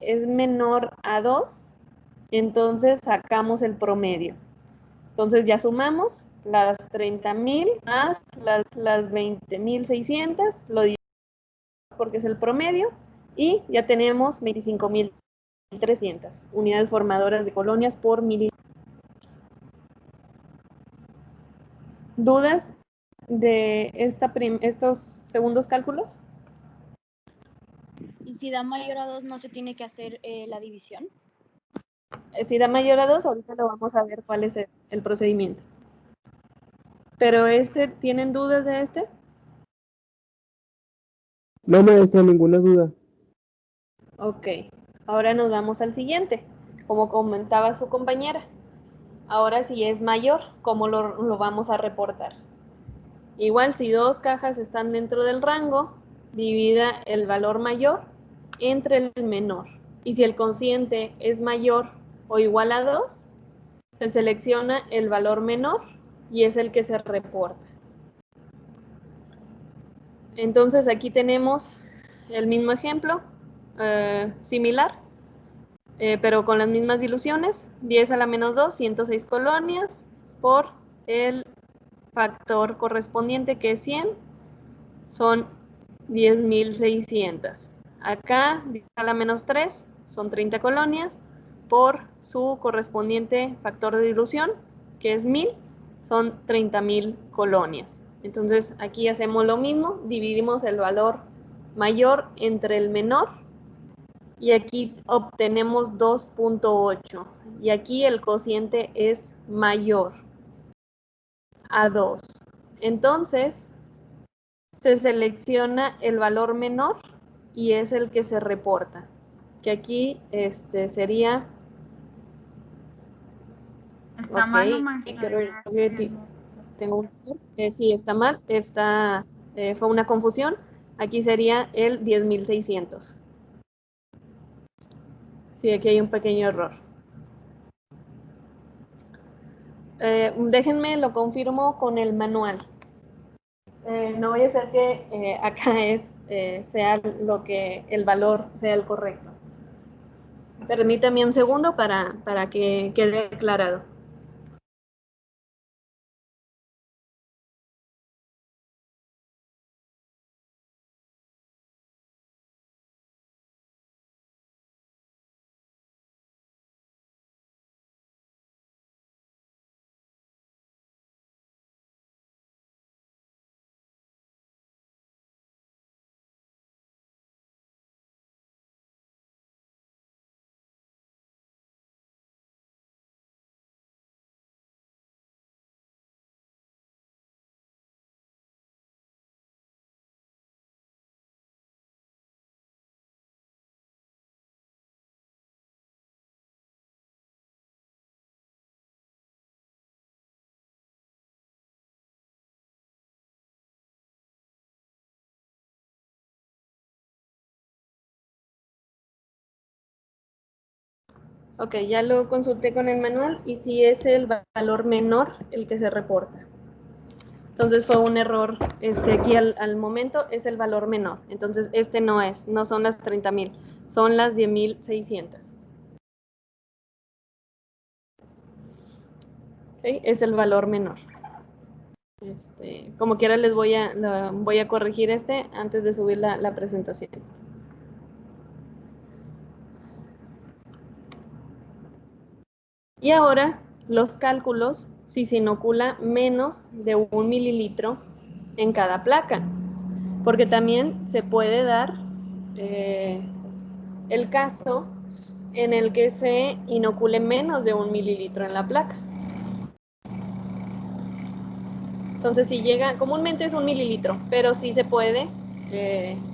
es menor a 2, entonces sacamos el promedio. Entonces ya sumamos las 30.000 más las 20.600, lo dividimos porque es el promedio, y ya tenemos 25.300 unidades formadoras de colonias por mililitro. ¿Dudas de estos segundos cálculos? ¿Y si da mayor a 2 no se tiene que hacer la división? Si da mayor a 2, ahorita lo vamos a ver cuál es el procedimiento. Pero ¿tienen dudas de este? No, maestra, ninguna duda. Ok, ahora nos vamos al siguiente, como comentaba su compañera. Ahora si es mayor, ¿cómo lo vamos a reportar? Igual si dos cajas están dentro del rango, divida el valor mayor entre el menor. Y si el cociente es mayor o igual a 2, se selecciona el valor menor y es el que se reporta. Entonces aquí tenemos el mismo ejemplo, similar, pero con las mismas diluciones. 10 a la menos 2, 106 colonias por el factor correspondiente, que es 100, son 10.600. acá 10 a la menos 3 son 30 colonias por su correspondiente factor de dilución, que es 1000, son 30.000 colonias. Entonces aquí hacemos lo mismo, dividimos el valor mayor entre el menor y aquí obtenemos 2.8 y aquí el cociente es mayor a 2. Entonces se selecciona el valor menor y es el que se reporta, que aquí sería... ¿Está mal o Ok, maestra? tengo sí, está mal, fue una confusión. Aquí sería el 10.600. Sí, aquí hay un pequeño error. Déjenme, lo confirmo con el manual. No vaya a ser que acá sea el valor sea el correcto. Permítame un segundo para que quede aclarado. Ok, ya lo consulté con el manual y sí es el valor menor el que se reporta. Entonces fue un error, aquí al momento es el valor menor. Entonces no son las 30.000, son las 10.600. Okay, es el valor menor. Como quiera les voy a corregir antes de subir la presentación. Y ahora los cálculos si se inocula menos de 1 mililitro en cada placa, porque también se puede dar el caso en el que se inocule menos de 1 mililitro en la placa. Entonces, si llega, comúnmente es 1 mililitro, pero sí se puede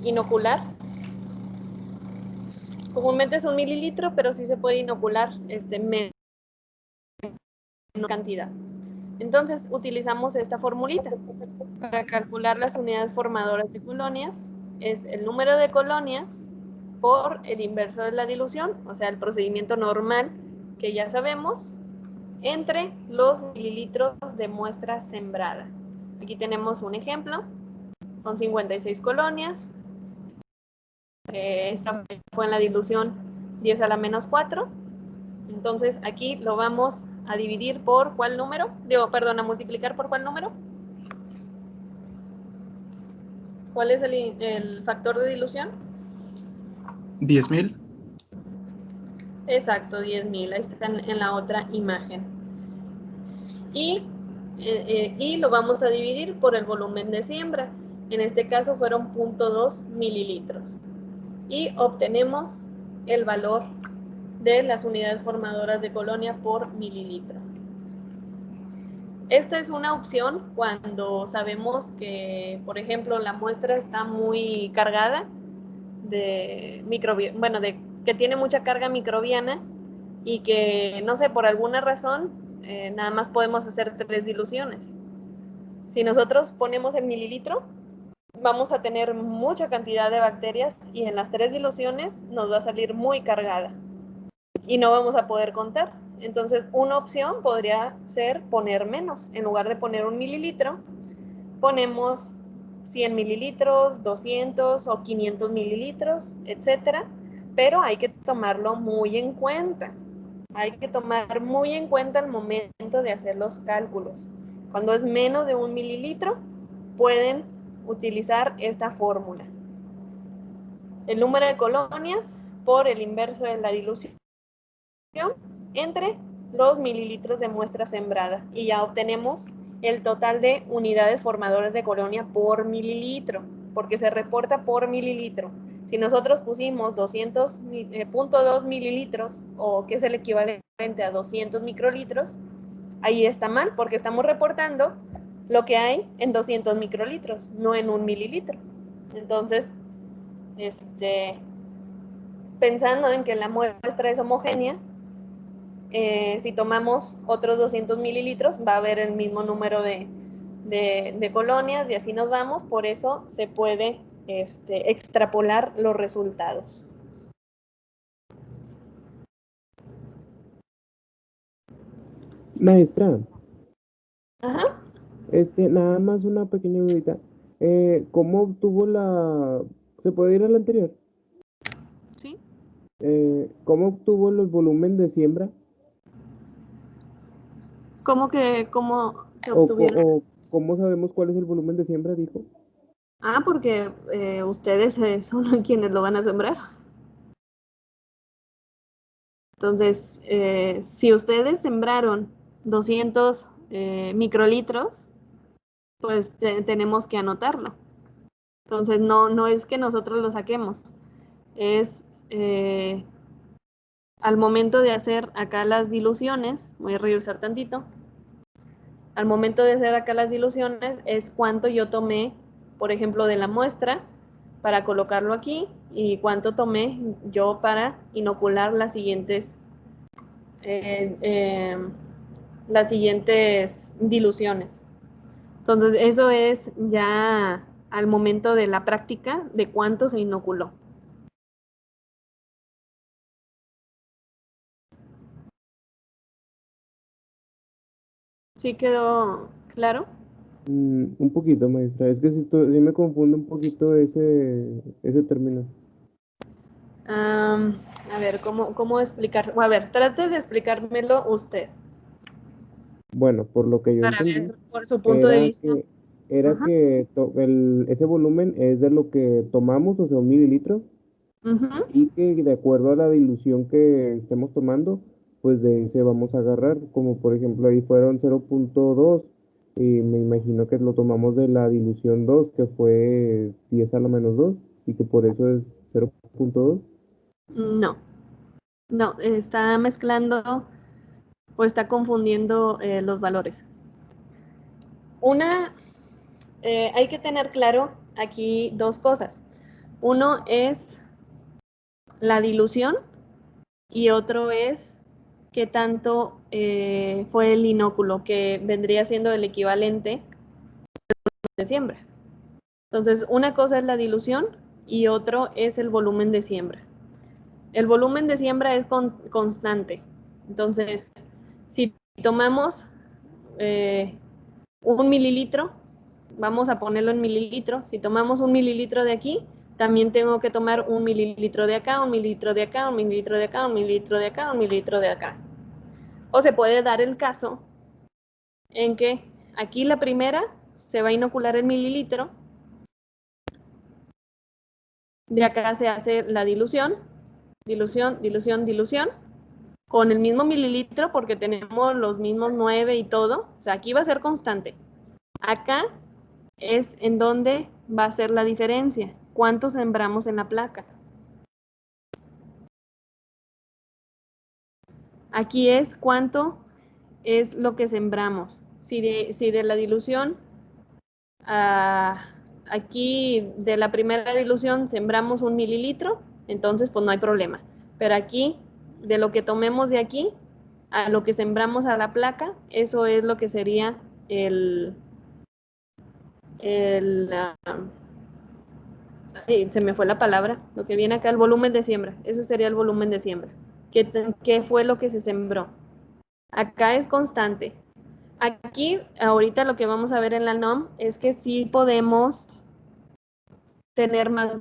inocular. Comúnmente es 1 mililitro, pero sí se puede inocular menos cantidad. Entonces, utilizamos esta formulita para calcular las unidades formadoras de colonias. Es el número de colonias por el inverso de la dilución, o sea, el procedimiento normal que ya sabemos, entre los mililitros de muestra sembrada. Aquí tenemos un ejemplo, con 56 colonias. Esta fue en la dilución 10 a la menos 4. Entonces aquí lo vamos a dividir por ¿cuál número? A multiplicar por ¿cuál número? ¿Cuál es el factor de dilución? 10.000. Exacto, 10.000. Ahí está en la otra imagen. Y lo vamos a dividir por el volumen de siembra. En este caso fueron 0.2 mililitros. Y obtenemos el valor de las unidades formadoras de colonia por mililitro. Esta es una opción cuando sabemos que, por ejemplo, la muestra está muy cargada que tiene mucha carga microbiana y que, no sé, por alguna razón, nada más podemos hacer 3 diluciones. Si nosotros ponemos el mililitro, vamos a tener mucha cantidad de bacterias y en las 3 diluciones nos va a salir muy cargada y no vamos a poder contar. Entonces, una opción podría ser poner menos. En lugar de poner 1 mililitro, ponemos 100 mililitros, 200 o 500 mililitros, etcétera. Pero hay que tomarlo muy en cuenta. Hay que tomar muy en cuenta al momento de hacer los cálculos. Cuando es menos de 1 mililitro, pueden utilizar esta fórmula. el número de colonias por el inverso de la dilución entre los mililitros de muestra sembrada y ya obtenemos el total de unidades formadoras de colonia por mililitro, porque se reporta por mililitro. Si nosotros pusimos 200.2 mililitros, o que es el equivalente a 200 microlitros, ahí está mal, porque estamos reportando lo que hay en 200 microlitros, no en 1 mililitro. Entonces, pensando en que la muestra es homogénea, si tomamos otros 200 mililitros, va a haber el mismo número de colonias y así nos vamos. Por eso se puede extrapolar los resultados. Maestra, Ajá. nada más una pequeña dudita. ¿Cómo obtuvo la... ¿Se puede ir a la anterior? Sí. ¿Cómo obtuvo el volumen de siembra? ¿Cómo se obtuvieron? O ¿cómo sabemos cuál es el volumen de siembra, dijo? Porque ustedes son quienes lo van a sembrar. Entonces, si ustedes sembraron 200 microlitros, pues tenemos que anotarlo. Entonces, no es que nosotros lo saquemos, es al momento de hacer acá las diluciones, voy a revisar tantito, al momento de hacer acá las diluciones es cuánto yo tomé, por ejemplo, de la muestra para colocarlo aquí y cuánto tomé yo para inocular las siguientes diluciones. Entonces, eso es ya al momento de la práctica de cuánto se inoculó. ¿Sí quedó claro? Un poquito, maestra. Es que sí me confunde un poquito ese término. A ver, ¿cómo explicar? A ver, trate de explicármelo usted. Bueno, por lo que yo Para entendí, ver por su punto de era vista. que, era Ajá. que ese volumen es de lo que tomamos, o sea, 1 mililitro, Uh-huh. y que de acuerdo a la dilución que estemos tomando, pues de ese vamos a agarrar, como por ejemplo ahí fueron 0,2 y me imagino que lo tomamos de la dilución 2 que fue 10 a la menos 2 y que por eso es 0,2. No, está mezclando o está confundiendo los valores. Hay que tener claro aquí dos cosas. Uno es la dilución y otro es qué tanto fue el inóculo, que vendría siendo el equivalente de siembra. Entonces, una cosa es la dilución y otro es el volumen de siembra. El volumen de siembra es constante. Entonces, si tomamos 1 mililitro, vamos a ponerlo en mililitros. Si tomamos 1 mililitro de aquí, también tengo que tomar 1 mililitro de acá, 1 mililitro de acá, 1 mililitro de acá, 1 mililitro de acá, 1 mililitro de acá. O se puede dar el caso en que aquí la primera se va a inocular el mililitro, de acá se hace la dilución, con el mismo mililitro porque tenemos los mismos 9 y todo. O sea, aquí va a ser constante. Acá es en donde va a ser la diferencia. ¿Cuánto sembramos en la placa? Aquí es cuánto es lo que sembramos. Si de la dilución, aquí de la primera dilución sembramos 1 mililitro, entonces pues no hay problema. Pero aquí, de lo que tomemos de aquí a lo que sembramos a la placa, eso es lo que sería se me fue la palabra, lo que viene acá, el volumen de siembra. Eso sería el volumen de siembra. ¿Qué fue lo que se sembró? Acá es constante. Aquí, ahorita lo que vamos a ver en la NOM es que sí podemos tener más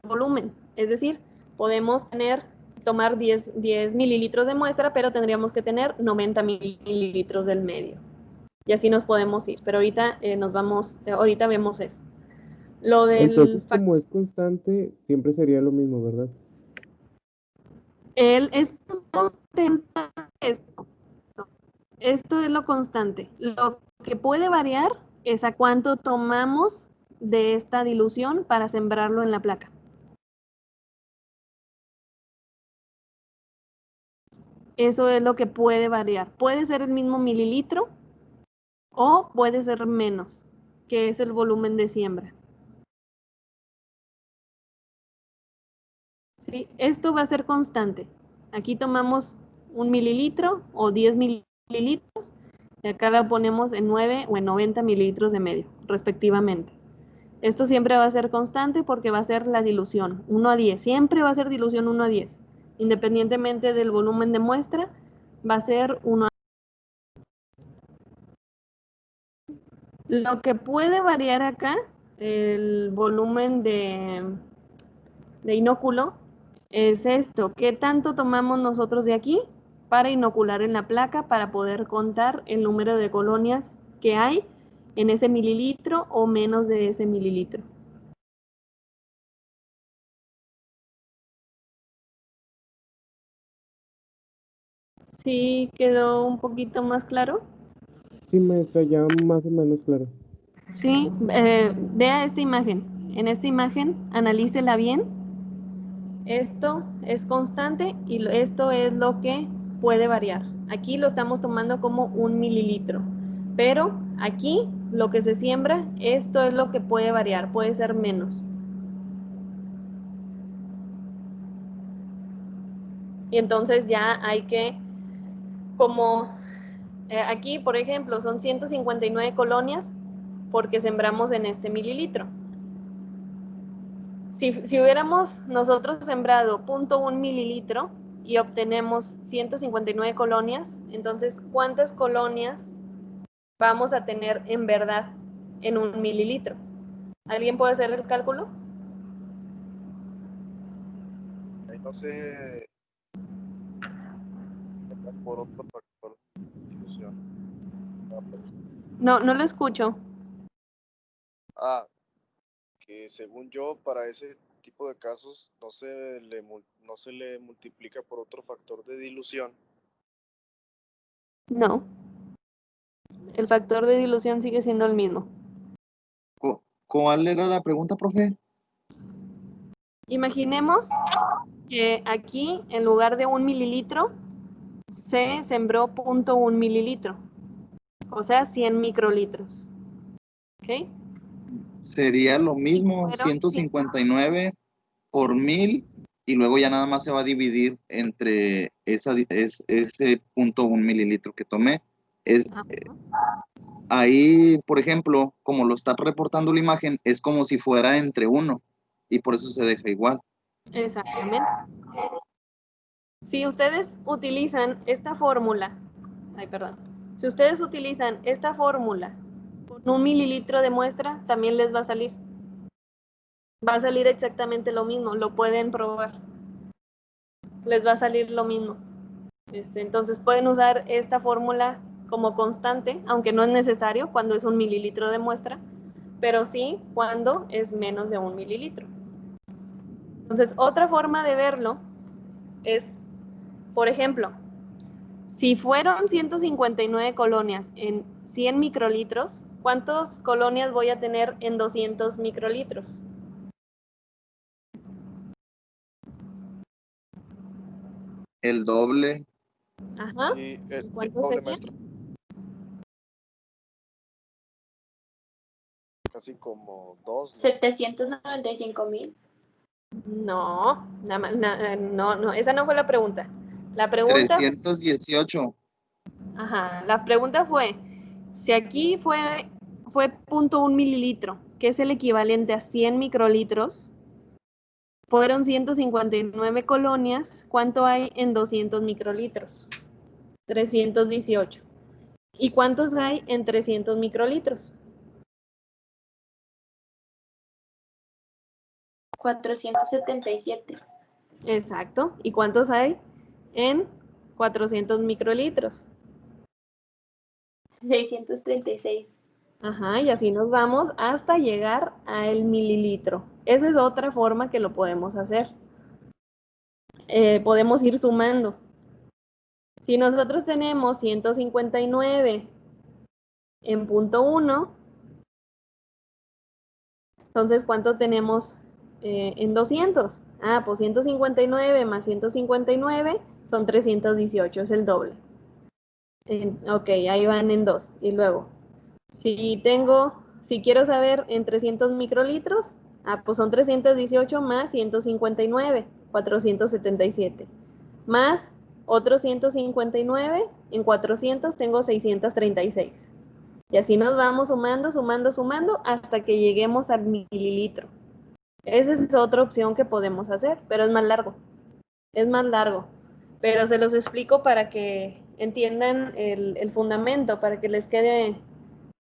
volumen. Es decir, podemos tomar 10 mililitros de muestra, pero tendríamos que tener 90 mililitros del medio. Y así nos podemos ir. Pero ahorita ahorita vemos eso. Lo del Entonces, como es constante, siempre sería lo mismo, ¿verdad? es constante esto. Esto es lo constante. Lo que puede variar es a cuánto tomamos de esta dilución para sembrarlo en la placa. Eso es lo que puede variar. Puede ser el mismo mililitro o puede ser menos, que es el volumen de siembra. ¿Sí? Esto va a ser constante. Aquí tomamos 1 mililitro o 10 mililitros y acá la ponemos en 9 o en 90 mililitros de medio, respectivamente. Esto siempre va a ser constante porque va a ser la dilución, 1 a 10. Siempre va a ser dilución 1 a 10. Independientemente del volumen de muestra, va a ser 1 a 10. Lo que puede variar acá, el volumen de inóculo, es esto. ¿Qué tanto tomamos nosotros de aquí para inocular en la placa para poder contar el número de colonias que hay en ese mililitro o menos de ese mililitro? ¿Sí quedó un poquito más claro? Sí, maestra, ya más o menos claro. Sí, vea esta imagen. En esta imagen, analícela bien. Esto es constante y esto es lo que puede variar. Aquí lo estamos tomando como 1 mililitro, pero aquí lo que se siembra, esto es lo que puede variar, puede ser menos. Y entonces ya hay que, como aquí, por ejemplo, son 159 colonias porque sembramos en este mililitro. Si hubiéramos nosotros sembrado 0.1 mililitro y obtenemos 159 colonias, entonces, ¿cuántas colonias vamos a tener en verdad en 1 mililitro? ¿Alguien puede hacer el cálculo? Ahí no sé por otro factor de dilución. No, no lo escucho. Que según yo, para ese tipo de casos no se le multiplica por otro factor de dilución. No. El factor de dilución sigue siendo el mismo. ¿Cuál era la pregunta, profe? Imaginemos que aquí, en lugar de 1 mililitro, se sembró 0.1 mililitro, o sea, 100 microlitros. ¿Ok? Sería lo mismo, Fueron 159 por 1000, y luego ya nada más se va a dividir entre ese 0.1 mililitro que tomé. Ahí, por ejemplo, como lo está reportando la imagen, es como si fuera entre 1, y por eso se deja igual. Exactamente. Si ustedes utilizan esta fórmula, si ustedes utilizan esta fórmula con 1 mililitro de muestra, también les va a salir. Va a salir exactamente lo mismo, lo pueden probar. Les va a salir lo mismo. Entonces pueden usar esta fórmula como constante, aunque no es necesario cuando es 1 mililitro de muestra, pero sí cuando es menos de 1 mililitro. Entonces, otra forma de verlo es, por ejemplo, si fueron 159 colonias en 100 microlitros, ¿cuántas colonias voy a tener en 200 microlitros? El doble. Ajá. Y el ¿Cuánto doble, sería? maestra. Casi como 2, ¿no? 795,000. No, no, esa no fue la pregunta. La pregunta, 318. la pregunta fue, si aquí fue 0.1 mililitro, que es el equivalente a 100 microlitros, fueron 159 colonias, ¿cuánto hay en 200 microlitros? 318. ¿Y cuántos hay en 300 microlitros? 477. Exacto. ¿Y cuántos hay en 400 microlitros? 636. Ajá, y así nos vamos hasta llegar al mililitro. Esa es otra forma que lo podemos hacer. Podemos ir sumando. Si nosotros tenemos 159 en punto 1, entonces, ¿cuánto tenemos en 200? Ah, pues 159 más 159 son 318, es el doble. Ok, ahí van en 2. Y luego, si quiero saber en 300 microlitros, pues son 318 más 159, 477. Más otros 159, en 400 tengo 636. Y así nos vamos sumando, sumando, sumando hasta que lleguemos al mililitro. Esa es otra opción que podemos hacer, pero es más largo. Es más largo. Pero se los explico para que entiendan el fundamento, para que les quede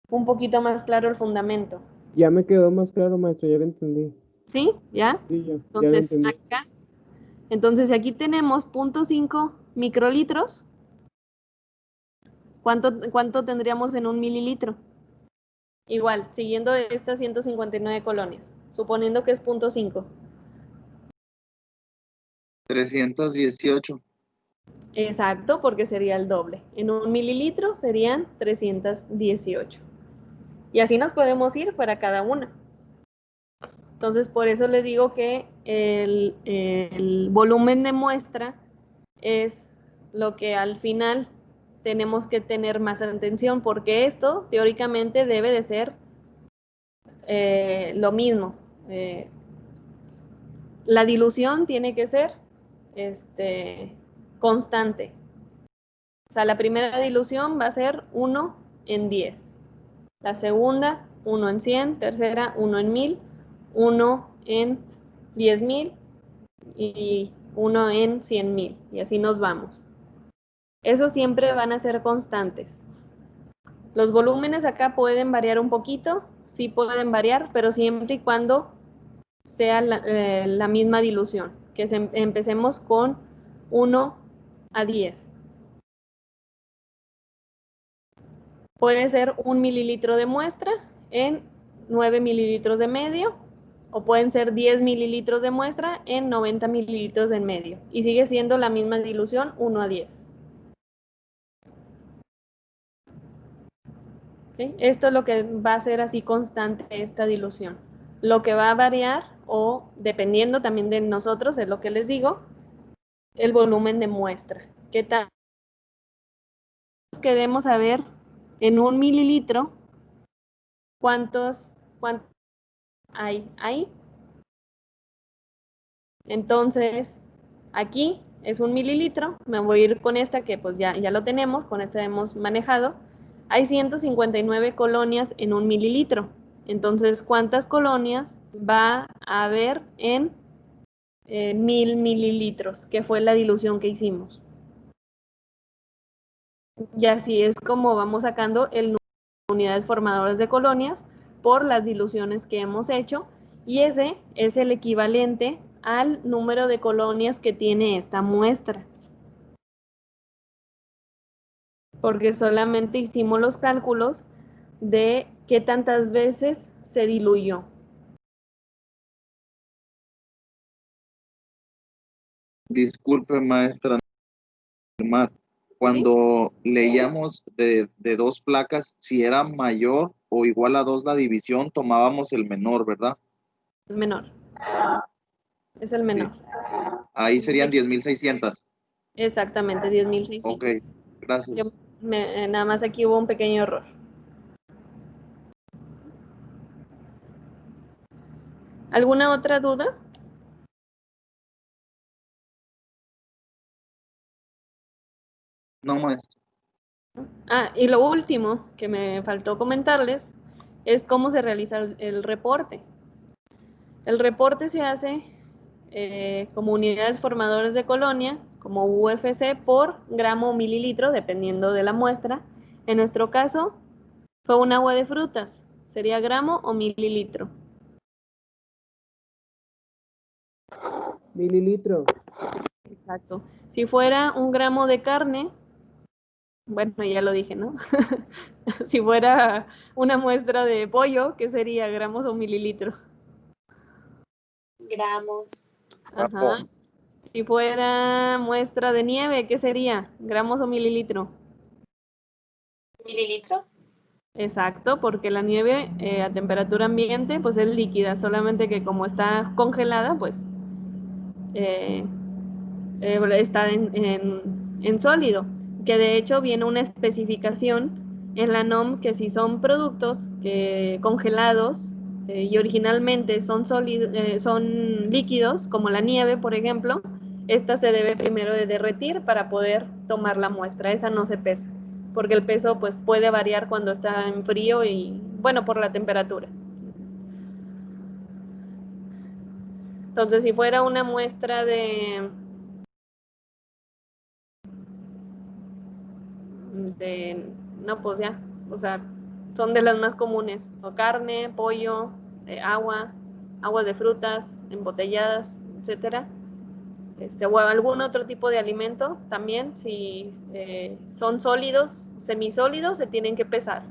un poquito más claro el fundamento. Ya me quedó más claro, maestro, ya lo entendí. ¿Sí? ¿Ya? Sí, ya lo Entonces, entendí. acá. Entonces, aquí tenemos 0.5 microlitros. ¿Cuánto tendríamos en un mililitro? Igual, siguiendo estas 159 colonias, suponiendo que es 0.5. 318. Exacto, porque sería el doble. En un mililitro serían 318. Y así nos podemos ir para cada una. Entonces, por eso les digo que el volumen de muestra es lo que al final tenemos que tener más atención, porque esto teóricamente debe de ser lo mismo. La dilución tiene que ser constante. O sea, la primera dilución va a ser 1 en 10. La segunda, 1 en 100. Tercera, 1 en 1000. 1 en 10.000 y 1 en 100.000. Y así nos vamos. Esos siempre van a ser constantes. Los volúmenes acá pueden variar un poquito, sí pueden variar, pero siempre y cuando sea la misma dilución, que empecemos con 1 a 10. Puede ser 1 mililitro de muestra en 9 mililitros de medio, o pueden ser 10 mililitros de muestra en 90 mililitros en medio. Y sigue siendo la misma dilución, 1 a 10. ¿Okay? Esto es lo que va a ser así constante esta dilución. Lo que va a variar, o dependiendo también de nosotros, es lo que les digo, el volumen de muestra. ¿Qué tal? Queremos saber en 1 mililitro cuántos hay ahí. Entonces, aquí es 1 mililitro, me voy a ir con esta que pues ya lo tenemos, con esta hemos manejado. Hay 159 colonias en 1 mililitro. Entonces, ¿cuántas colonias va a haber en 1000 mililitros? Que fue la dilución que hicimos. Y así es como vamos sacando el número de unidades formadoras de colonias por las diluciones que hemos hecho, y ese es el equivalente al número de colonias que tiene esta muestra. Porque solamente hicimos los cálculos de qué tantas veces se diluyó. Disculpe, maestra. ¿Sí? Cuando leíamos de 2 placas, si era mayor o igual a 2 la división, tomábamos el menor, ¿verdad? El menor. Es el menor. Sí. Ahí serían 10.600. Exactamente, 10.600. Ok, gracias. Nada más aquí hubo un pequeño error. ¿Alguna otra duda? No, maestra. Y lo último que me faltó comentarles es cómo se realiza el reporte. El reporte se hace como unidades formadoras de colonia, como UFC por gramo o mililitro, dependiendo de la muestra. En nuestro caso, fue un agua de frutas, sería gramo o mililitro. Mililitro. Exacto. Si fuera un gramo de carne, Bueno, ya lo dije, ¿no? Si fuera una muestra de pollo, ¿qué sería? ¿Gramos o mililitro? Gramos. Ajá. Si fuera muestra de nieve, ¿qué sería? ¿Gramos o mililitro? ¿Mililitro? Exacto, porque la nieve a temperatura ambiente pues es líquida, solamente que como está congelada, pues está en sólido, que de hecho viene una especificación en la NOM que si son productos que congelados y originalmente son líquidos, como la nieve, por ejemplo, esta se debe primero de derretir para poder tomar la muestra, esa no se pesa, porque el peso pues puede variar cuando está en frío y bueno, por la temperatura. Entonces, si fuera una muestra no, pues ya, o sea, son de las más comunes, o carne, pollo, agua de frutas, embotelladas, etcétera, o algún otro tipo de alimento también, si son sólidos, semisólidos, se tienen que pesar.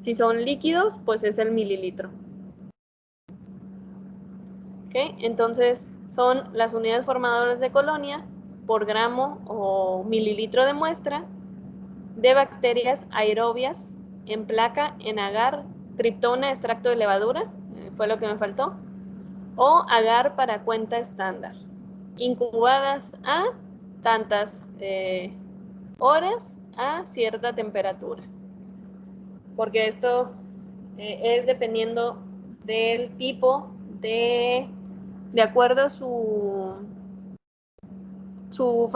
Si son líquidos, pues es el mililitro. ¿Ok? Entonces, son las unidades formadoras de colonia por gramo o mililitro de muestra de bacterias aerobias en placa, en agar, triptona, extracto de levadura, fue lo que me faltó, o agar para cuenta estándar, incubadas a tantas horas a cierta temperatura. Porque esto es dependiendo del tipo de acuerdo a su su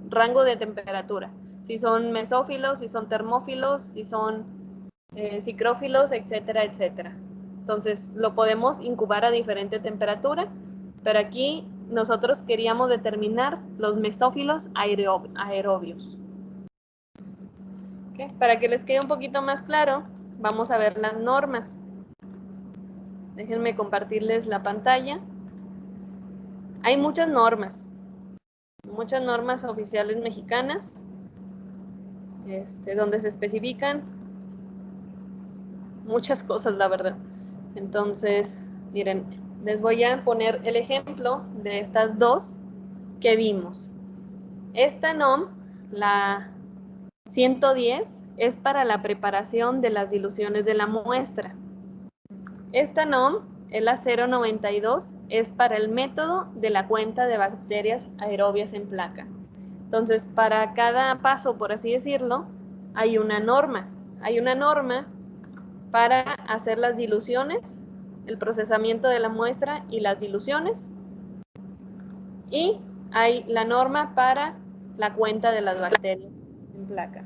rango de temperatura. Si son mesófilos, si son termófilos, si son psicrófilos, etcétera, etcétera. Entonces, lo podemos incubar a diferente temperatura, pero aquí nosotros queríamos determinar los mesófilos aerobios. ¿Okay? Para que les quede un poquito más claro, vamos a ver las normas. Déjenme compartirles la pantalla. Hay muchas normas oficiales mexicanas, donde se especifican muchas cosas, la verdad. Entonces, miren, les voy a poner el ejemplo de estas dos que vimos. Esta NOM, la 110, es para la preparación de las diluciones de la muestra. Esta NOM, la 092, es para el método de la cuenta de bacterias aerobias en placa. Entonces, para cada paso, por así decirlo, hay una norma. Hay una norma para hacer las diluciones, el procesamiento de la muestra y las diluciones. Y hay la norma para la cuenta de las bacterias en placa.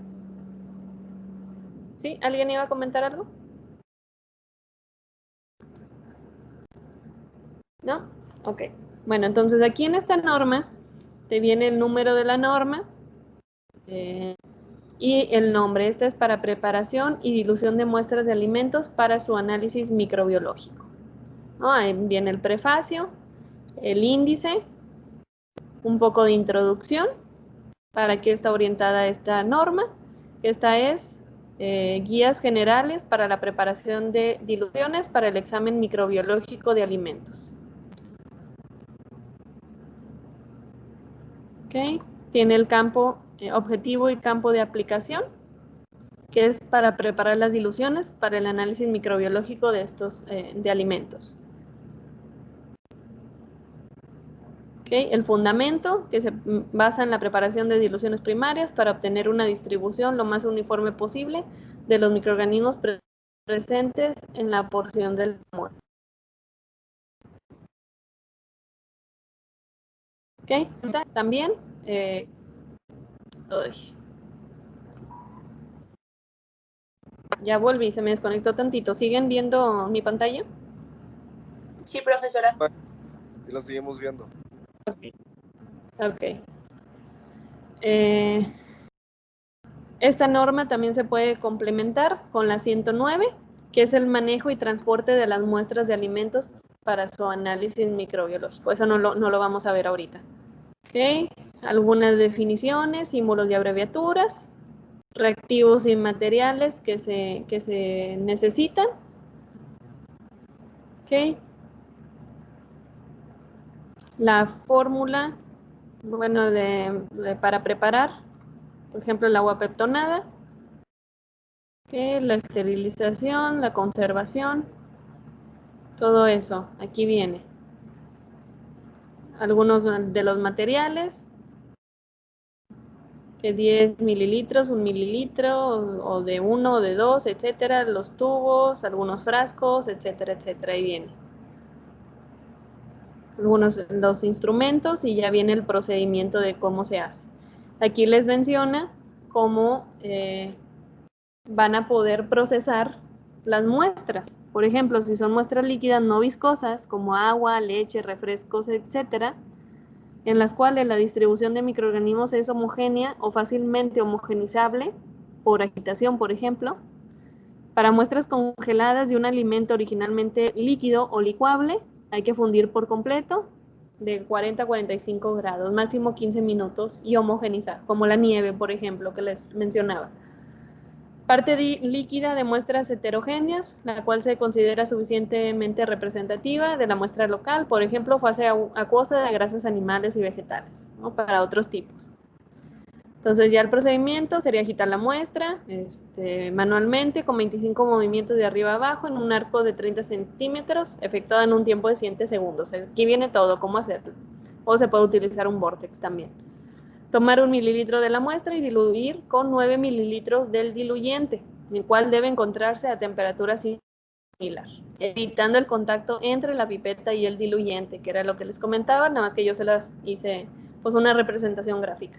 ¿Sí? ¿Alguien iba a comentar algo? ¿No? Ok. Bueno, entonces aquí en esta norma te viene el número de la norma y el nombre. Este es para preparación y dilución de muestras de alimentos para su análisis microbiológico. ¿No? Ahí viene el prefacio, el índice, un poco de introducción, para qué está orientada esta norma. Esta es guías generales para la preparación de diluciones para el examen microbiológico de alimentos. ¿Okay? Tiene el campo objetivo y campo de aplicación, que es para preparar las diluciones para el análisis microbiológico de estos de alimentos. ¿Okay? El fundamento, que se basa en la preparación de diluciones primarias para obtener una distribución lo más uniforme posible de los microorganismos presentes en la porción del muestra. ¿Okay? También ya volví, se me desconectó tantito. ¿Siguen viendo mi pantalla? Sí, profesora. Y la seguimos viendo. Ok. Esta norma también se puede complementar con la 109, que es el manejo y transporte de las muestras de alimentos para su análisis microbiológico. Eso no lo vamos a ver ahorita. Ok. algunas definiciones, símbolos y abreviaturas, reactivos y materiales que se necesitan. ¿Ok? La fórmula, bueno, para preparar, por ejemplo, el agua peptonada, ¿ok? La esterilización, la conservación, todo eso, aquí viene. Algunos de los materiales, que 10 mililitros, 1 mililitro, o de 1 o de 2, etcétera, los tubos, algunos frascos, etcétera, etcétera, ahí viene. Algunos los instrumentos y ya viene el procedimiento de cómo se hace. Aquí les menciona cómo van a poder procesar las muestras. Por ejemplo, si son muestras líquidas no viscosas, como agua, leche, refrescos, etcétera, en las cuales la distribución de microorganismos es homogénea o fácilmente homogenizable por agitación, por ejemplo. Para muestras congeladas de un alimento originalmente líquido o licuable, hay que fundir por completo de 40 a 45 grados, máximo 15 minutos, y homogenizar, como la nieve, por ejemplo, que les mencionaba. Parte líquida de muestras heterogéneas, la cual se considera suficientemente representativa de la muestra local, por ejemplo, fase acuosa de grasas animales y vegetales, ¿no? Para otros tipos. Entonces ya el procedimiento sería agitar la muestra manualmente con 25 movimientos de arriba a abajo en un arco de 30 centímetros, efectuado en un tiempo de 7 segundos. Aquí viene todo, cómo hacerlo. O se puede utilizar un vortex también. Tomar 1 mililitro de la muestra y diluir con 9 mililitros del diluyente, el cual debe encontrarse a temperatura similar, evitando el contacto entre la pipeta y el diluyente, que era lo que les comentaba, nada más que yo se las hice pues una representación gráfica.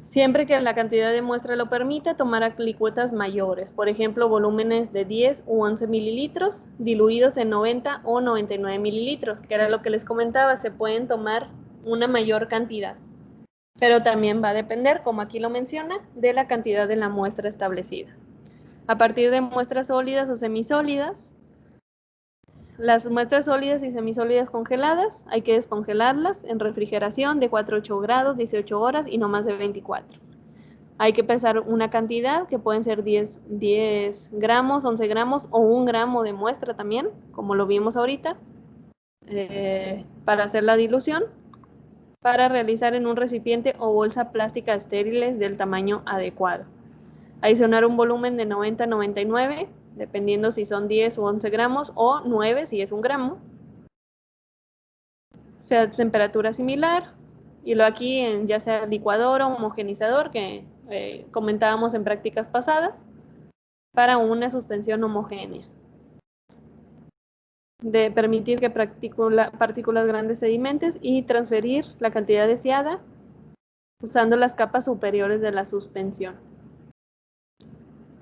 Siempre que la cantidad de muestra lo permita, tomar alícuotas mayores, por ejemplo, volúmenes de 10 u 11 mililitros, diluidos en 90 o 99 mililitros, que era lo que les comentaba, se pueden tomar una mayor cantidad. Pero también va a depender, como aquí lo menciona, de la cantidad de la muestra establecida. A partir de muestras sólidas o semisólidas, las muestras sólidas y semisólidas congeladas, hay que descongelarlas en refrigeración de 4 a 8 grados, 18 horas y no más de 24. Hay que pesar una cantidad que pueden ser 10 gramos, 11 gramos o 1 gramo de muestra también, como lo vimos ahorita, para hacer la dilución, para realizar en un recipiente o bolsa plástica estériles del tamaño adecuado. Adicionar un volumen de 90 a 99, dependiendo si son 10 o 11 gramos, o 9 si es 1 gramo. Sea temperatura similar, y lo aquí en ya sea licuador o homogenizador, que comentábamos en prácticas pasadas, para una suspensión homogénea. De permitir que partículas grandes sedimentes y transferir la cantidad deseada usando las capas superiores de la suspensión.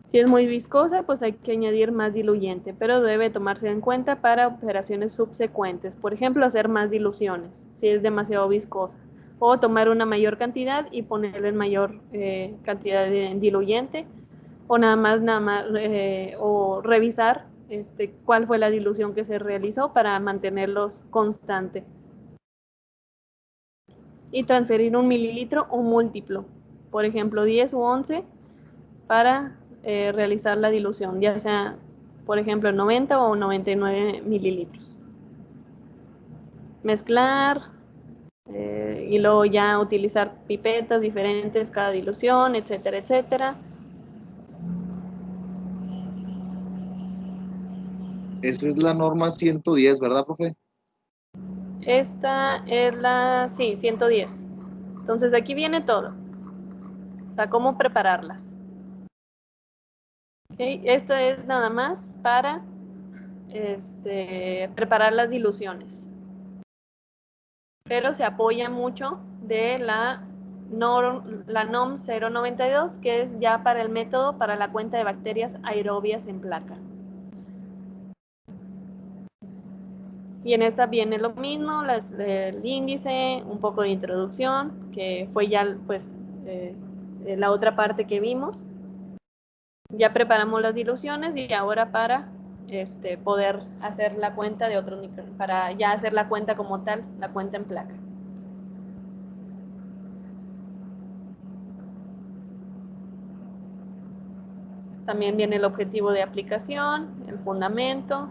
Si es muy viscosa, pues hay que añadir más diluyente, pero debe tomarse en cuenta para operaciones subsecuentes. Por ejemplo, hacer más diluciones, si es demasiado viscosa. O tomar una mayor cantidad y ponerle mayor cantidad de diluyente. O nada más o revisar cuál fue la dilución que se realizó para mantenerlos constante. Y transferir 1 mililitro o múltiplo. Por ejemplo, 10 u 11 para realizar la dilución, ya sea, por ejemplo, 90 o 99 mililitros. Mezclar y luego ya utilizar pipetas diferentes, cada dilución, etcétera, etcétera. Esa es la norma 110, ¿verdad, profe? Esta es la, sí, 110. Entonces aquí viene todo. O sea, cómo prepararlas. Okay. Esto es nada más para preparar las diluciones. Pero se apoya mucho de la NOM 092, que es ya para el método para la cuenta de bacterias aerobias en placa. Y en esta viene lo mismo, el índice, un poco de introducción, que fue ya pues la otra parte que vimos. Ya preparamos las diluciones y ahora para poder hacer la cuenta de otros, para ya hacer la cuenta como tal, la cuenta en placa. También viene el objetivo de aplicación, el fundamento,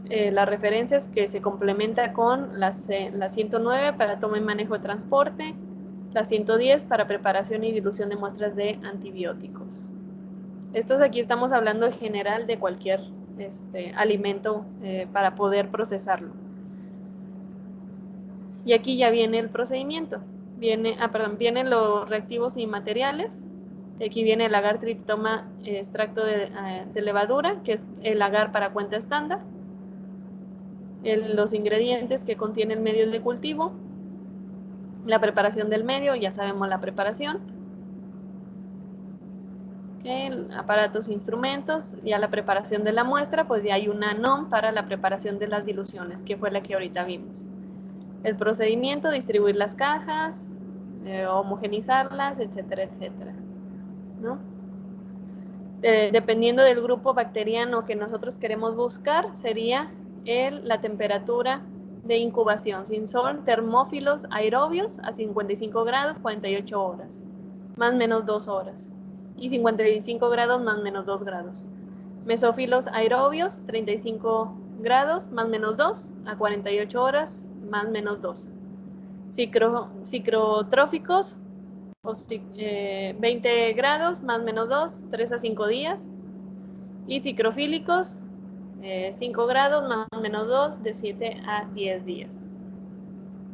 las referencias que se complementa con la 109 para toma y manejo de transporte, la 110 para preparación y dilución de muestras de antibióticos. Estos aquí estamos hablando en general de cualquier alimento para poder procesarlo. Y aquí ya viene el procedimiento. Vienen los reactivos y materiales. Aquí viene el agar triptoma extracto de levadura, que es el agar para cuenta estándar. Los ingredientes que contiene el medio de cultivo. La preparación del medio, ya sabemos la preparación. Aparatos e instrumentos. Ya la preparación de la muestra, pues ya hay una NOM para la preparación de las diluciones, que fue la que ahorita vimos. El procedimiento, distribuir las cajas, homogenizarlas, etcétera, etcétera, ¿no? Dependiendo del grupo bacteriano que nosotros queremos buscar, sería la temperatura de incubación. Si son termófilos aerobios, a 55 grados, 48 horas, más o menos 2 horas. Y 55 grados, más o menos 2 grados. Mesófilos aerobios, 35 grados, más o menos 2, a 48 horas, más o menos 2. Cicrotróficos, 20 grados, más o menos 2, 3 a 5 días. Y cicrofílicos, 5 grados, más o menos 2, de 7 a 10 días.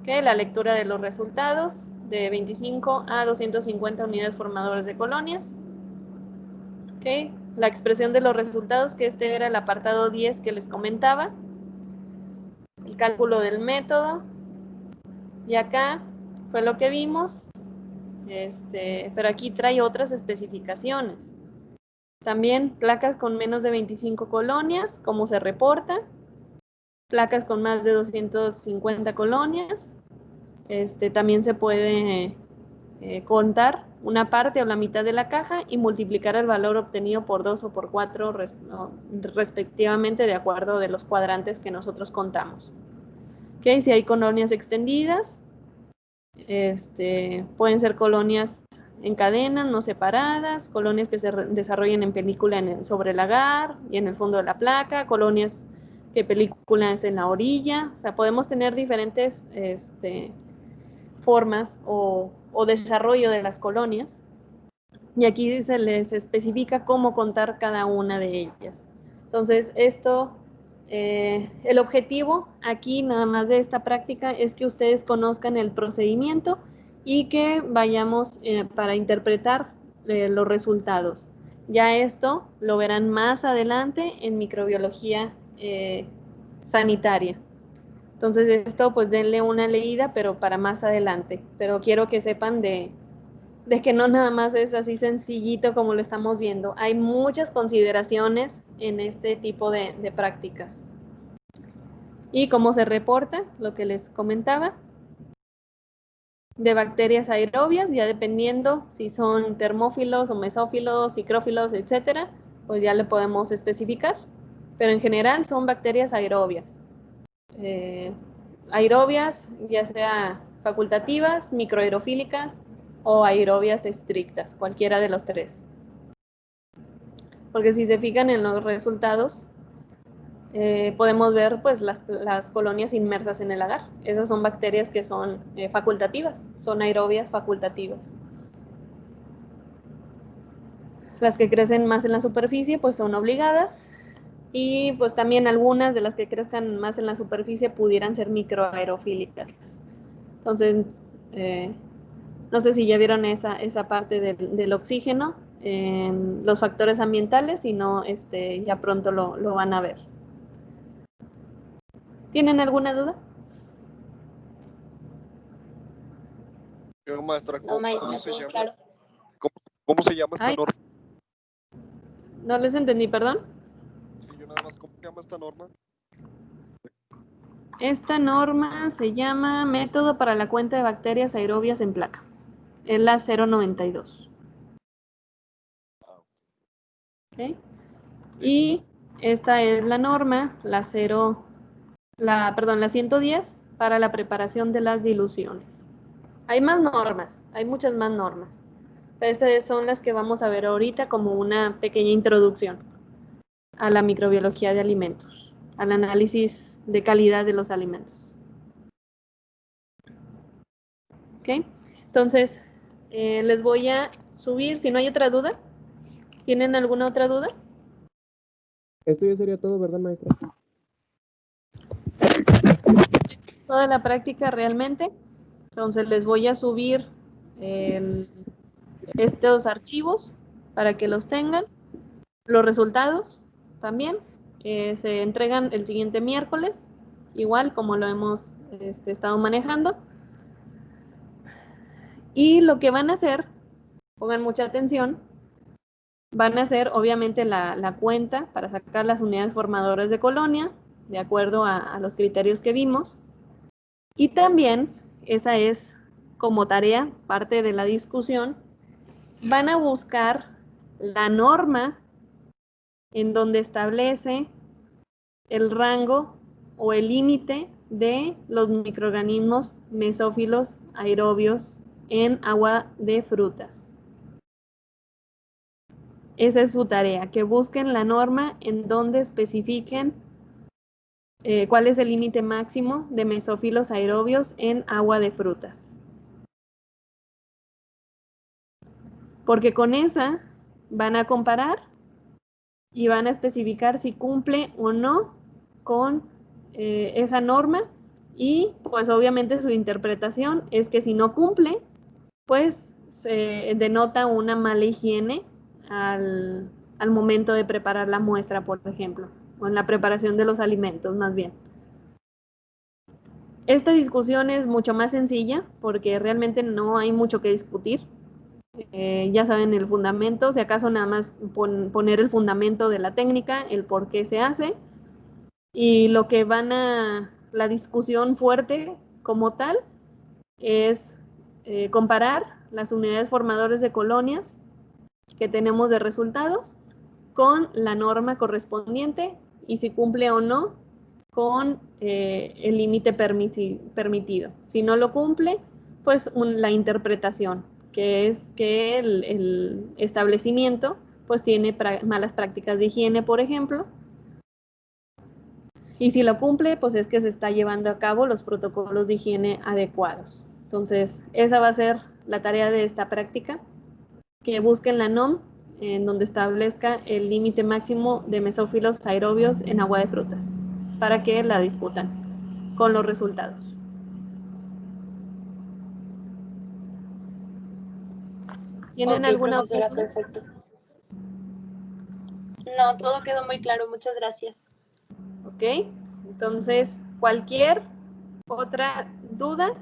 La lectura de los resultados, de 25 a 250 unidades formadoras de colonias. La expresión de los resultados, que este era el apartado 10 que les comentaba. El cálculo del método. Y acá fue lo que vimos. Pero aquí trae otras especificaciones. También placas con menos de 25 colonias, cómo se reporta. Placas con más de 250 colonias. También se puede contar una parte o la mitad de la caja y multiplicar el valor obtenido por 2 o por 4 respectivamente, de acuerdo de los cuadrantes que nosotros contamos. Si hay colonias extendidas, pueden ser colonias en cadenas, no separadas, colonias que se desarrollen en película sobre el agar y en el fondo de la placa, colonias que película es en la orilla. O sea, podemos tener diferentes formas o desarrollo de las colonias, y aquí se les especifica cómo contar cada una de ellas. Entonces, el objetivo aquí nada más de esta práctica es que ustedes conozcan el procedimiento y que vayamos para interpretar los resultados. Ya esto lo verán más adelante en microbiología sanitaria. Entonces esto pues denle una leída, pero para más adelante. Pero quiero que sepan de que no nada más es así sencillito como lo estamos viendo. Hay muchas consideraciones en este tipo de prácticas. Y cómo se reporta, lo que les comentaba, de bacterias aerobias, ya dependiendo si son termófilos o mesófilos, cicrófilos, etcétera, pues ya le podemos especificar. Pero en general son bacterias aerobias. Aerobias, ya sea facultativas, microaerofílicas o aerobias estrictas, cualquiera de los tres. Porque si se fijan en los resultados, podemos ver pues las colonias inmersas en el agar. Esas son bacterias que son facultativas, son aerobias facultativas. Las que crecen más en la superficie pues son obligadas. Y pues también algunas de las que crezcan más en la superficie pudieran ser microaerofílicas. Entonces, no sé si ya vieron esa parte del oxígeno en los factores ambientales, si no, ya pronto lo van a ver. ¿Tienen alguna duda? Maestra, No, maestra, se todo llama? claro. ¿Cómo se llama esta Ay. norma? No les entendí, perdón. Sí, yo nada más, ¿cómo se llama esta norma? Esta norma se llama Método para la cuenta de bacterias aerobias en placa. Es la 092. ¿Okay? Y esta es la norma, la 110 para la preparación de las diluciones. Hay más normas, hay muchas más normas, Estas son las que vamos a ver ahorita como una pequeña introducción a la microbiología de alimentos, al análisis de calidad de los alimentos. ¿Ok? Entonces, les voy a subir, si no hay otra duda. ¿Tienen alguna otra duda? Esto ya sería todo, ¿verdad, maestra? Toda la práctica realmente. Entonces les voy a subir estos archivos para que los tengan. Los resultados también se entregan el siguiente miércoles, igual como lo hemos estado manejando. Y lo que van a hacer, pongan mucha atención, van a hacer obviamente la cuenta para sacar las unidades formadoras de colonia, de acuerdo a los criterios que vimos. Y también, esa es como tarea, parte de la discusión, van a buscar la norma en donde establece el rango o el límite de los microorganismos mesófilos aerobios en agua de frutas. Esa es su tarea, que busquen la norma en donde especifiquen cuál es el límite máximo de mesófilos aerobios en agua de frutas. Porque con esa van a comparar y van a especificar si cumple o no con esa norma, y pues obviamente su interpretación es que si no cumple, pues se denota una mala higiene al momento de preparar la muestra, por ejemplo, o en la preparación de los alimentos más bien. Esta discusión es mucho más sencilla porque realmente no hay mucho que discutir. Ya saben el fundamento, si acaso nada más poner el fundamento de la técnica, el por qué se hace, y lo que la discusión fuerte como tal es comparar las unidades formadoras de colonias que tenemos de resultados con la norma correspondiente y si cumple o no con el límite permitido. Si no lo cumple, pues la interpretación, que es que el establecimiento pues tiene malas prácticas de higiene, por ejemplo, y si lo cumple, pues es que se está llevando a cabo los protocolos de higiene adecuados. Entonces, esa va a ser la tarea de esta práctica, que busquen la NOM en donde establezca el límite máximo de mesófilos aerobios en agua de frutas, para que la discutan con los resultados. ¿Tienen Ok, alguna profesora, otra duda? perfecto. No, todo quedó muy claro, muchas gracias. Ok, entonces cualquier otra duda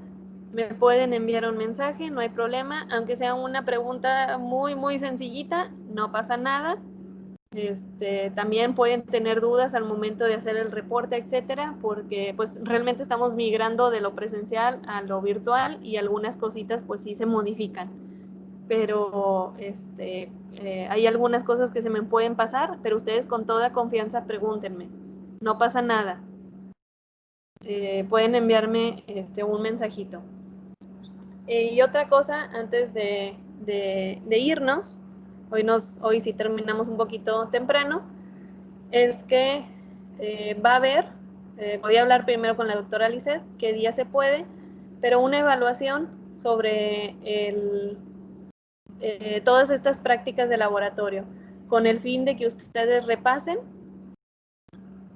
me pueden enviar un mensaje, no hay problema, aunque sea una pregunta muy sencillita, no pasa nada. También pueden tener dudas al momento de hacer el reporte, etcétera, porque pues realmente estamos migrando de lo presencial a lo virtual y algunas cositas pues sí se modifican, pero hay algunas cosas que se me pueden pasar, pero ustedes con toda confianza pregúntenme, no pasa nada. Pueden enviarme un mensajito. Y otra cosa, antes de irnos, hoy sí terminamos un poquito temprano, es que va a haber, voy a hablar primero con la doctora Lisset, qué día se puede, pero una evaluación sobre todas estas prácticas de laboratorio, con el fin de que ustedes repasen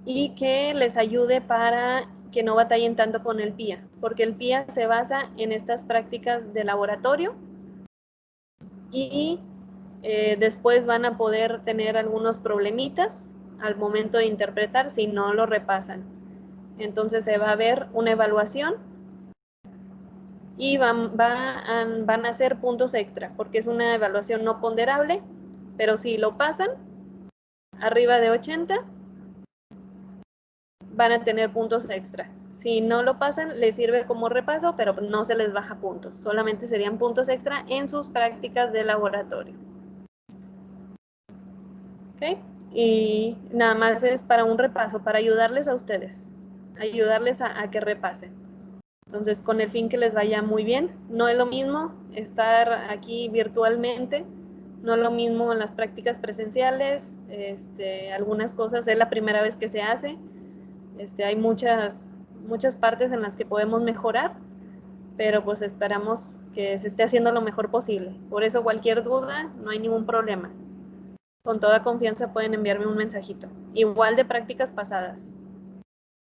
y que les ayude para que no batallen tanto con el PIA, porque el PIA se basa en estas prácticas de laboratorio y después van a poder tener algunos problemitas al momento de interpretar si no lo repasan. Entonces se va a ver una evaluación y van a hacer puntos extra, porque es una evaluación no ponderable, pero si lo pasan, arriba de 80, van a tener puntos extra. Si no lo pasan, les sirve como repaso, pero no se les baja puntos. Solamente serían puntos extra en sus prácticas de laboratorio. ¿Ok? Y nada más es para un repaso, para ayudarles a ustedes, ayudarles a que repasen. Entonces, con el fin que les vaya muy bien. No es lo mismo estar aquí virtualmente, no es lo mismo en las prácticas presenciales, algunas cosas es la primera vez que se hace, hay muchas partes en las que podemos mejorar, pero pues esperamos que se esté haciendo lo mejor posible. Por eso cualquier duda, no hay ningún problema. Con toda confianza pueden enviarme un mensajito. Igual de prácticas pasadas.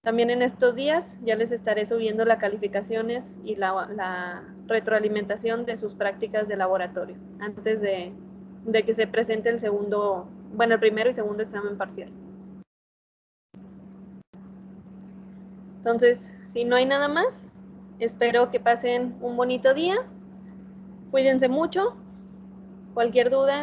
También en estos días ya les estaré subiendo las calificaciones y la retroalimentación de sus prácticas de laboratorio antes de que se presente el primero y segundo examen parcial. Entonces, si no hay nada más, espero que pasen un bonito día. Cuídense mucho. Cualquier duda,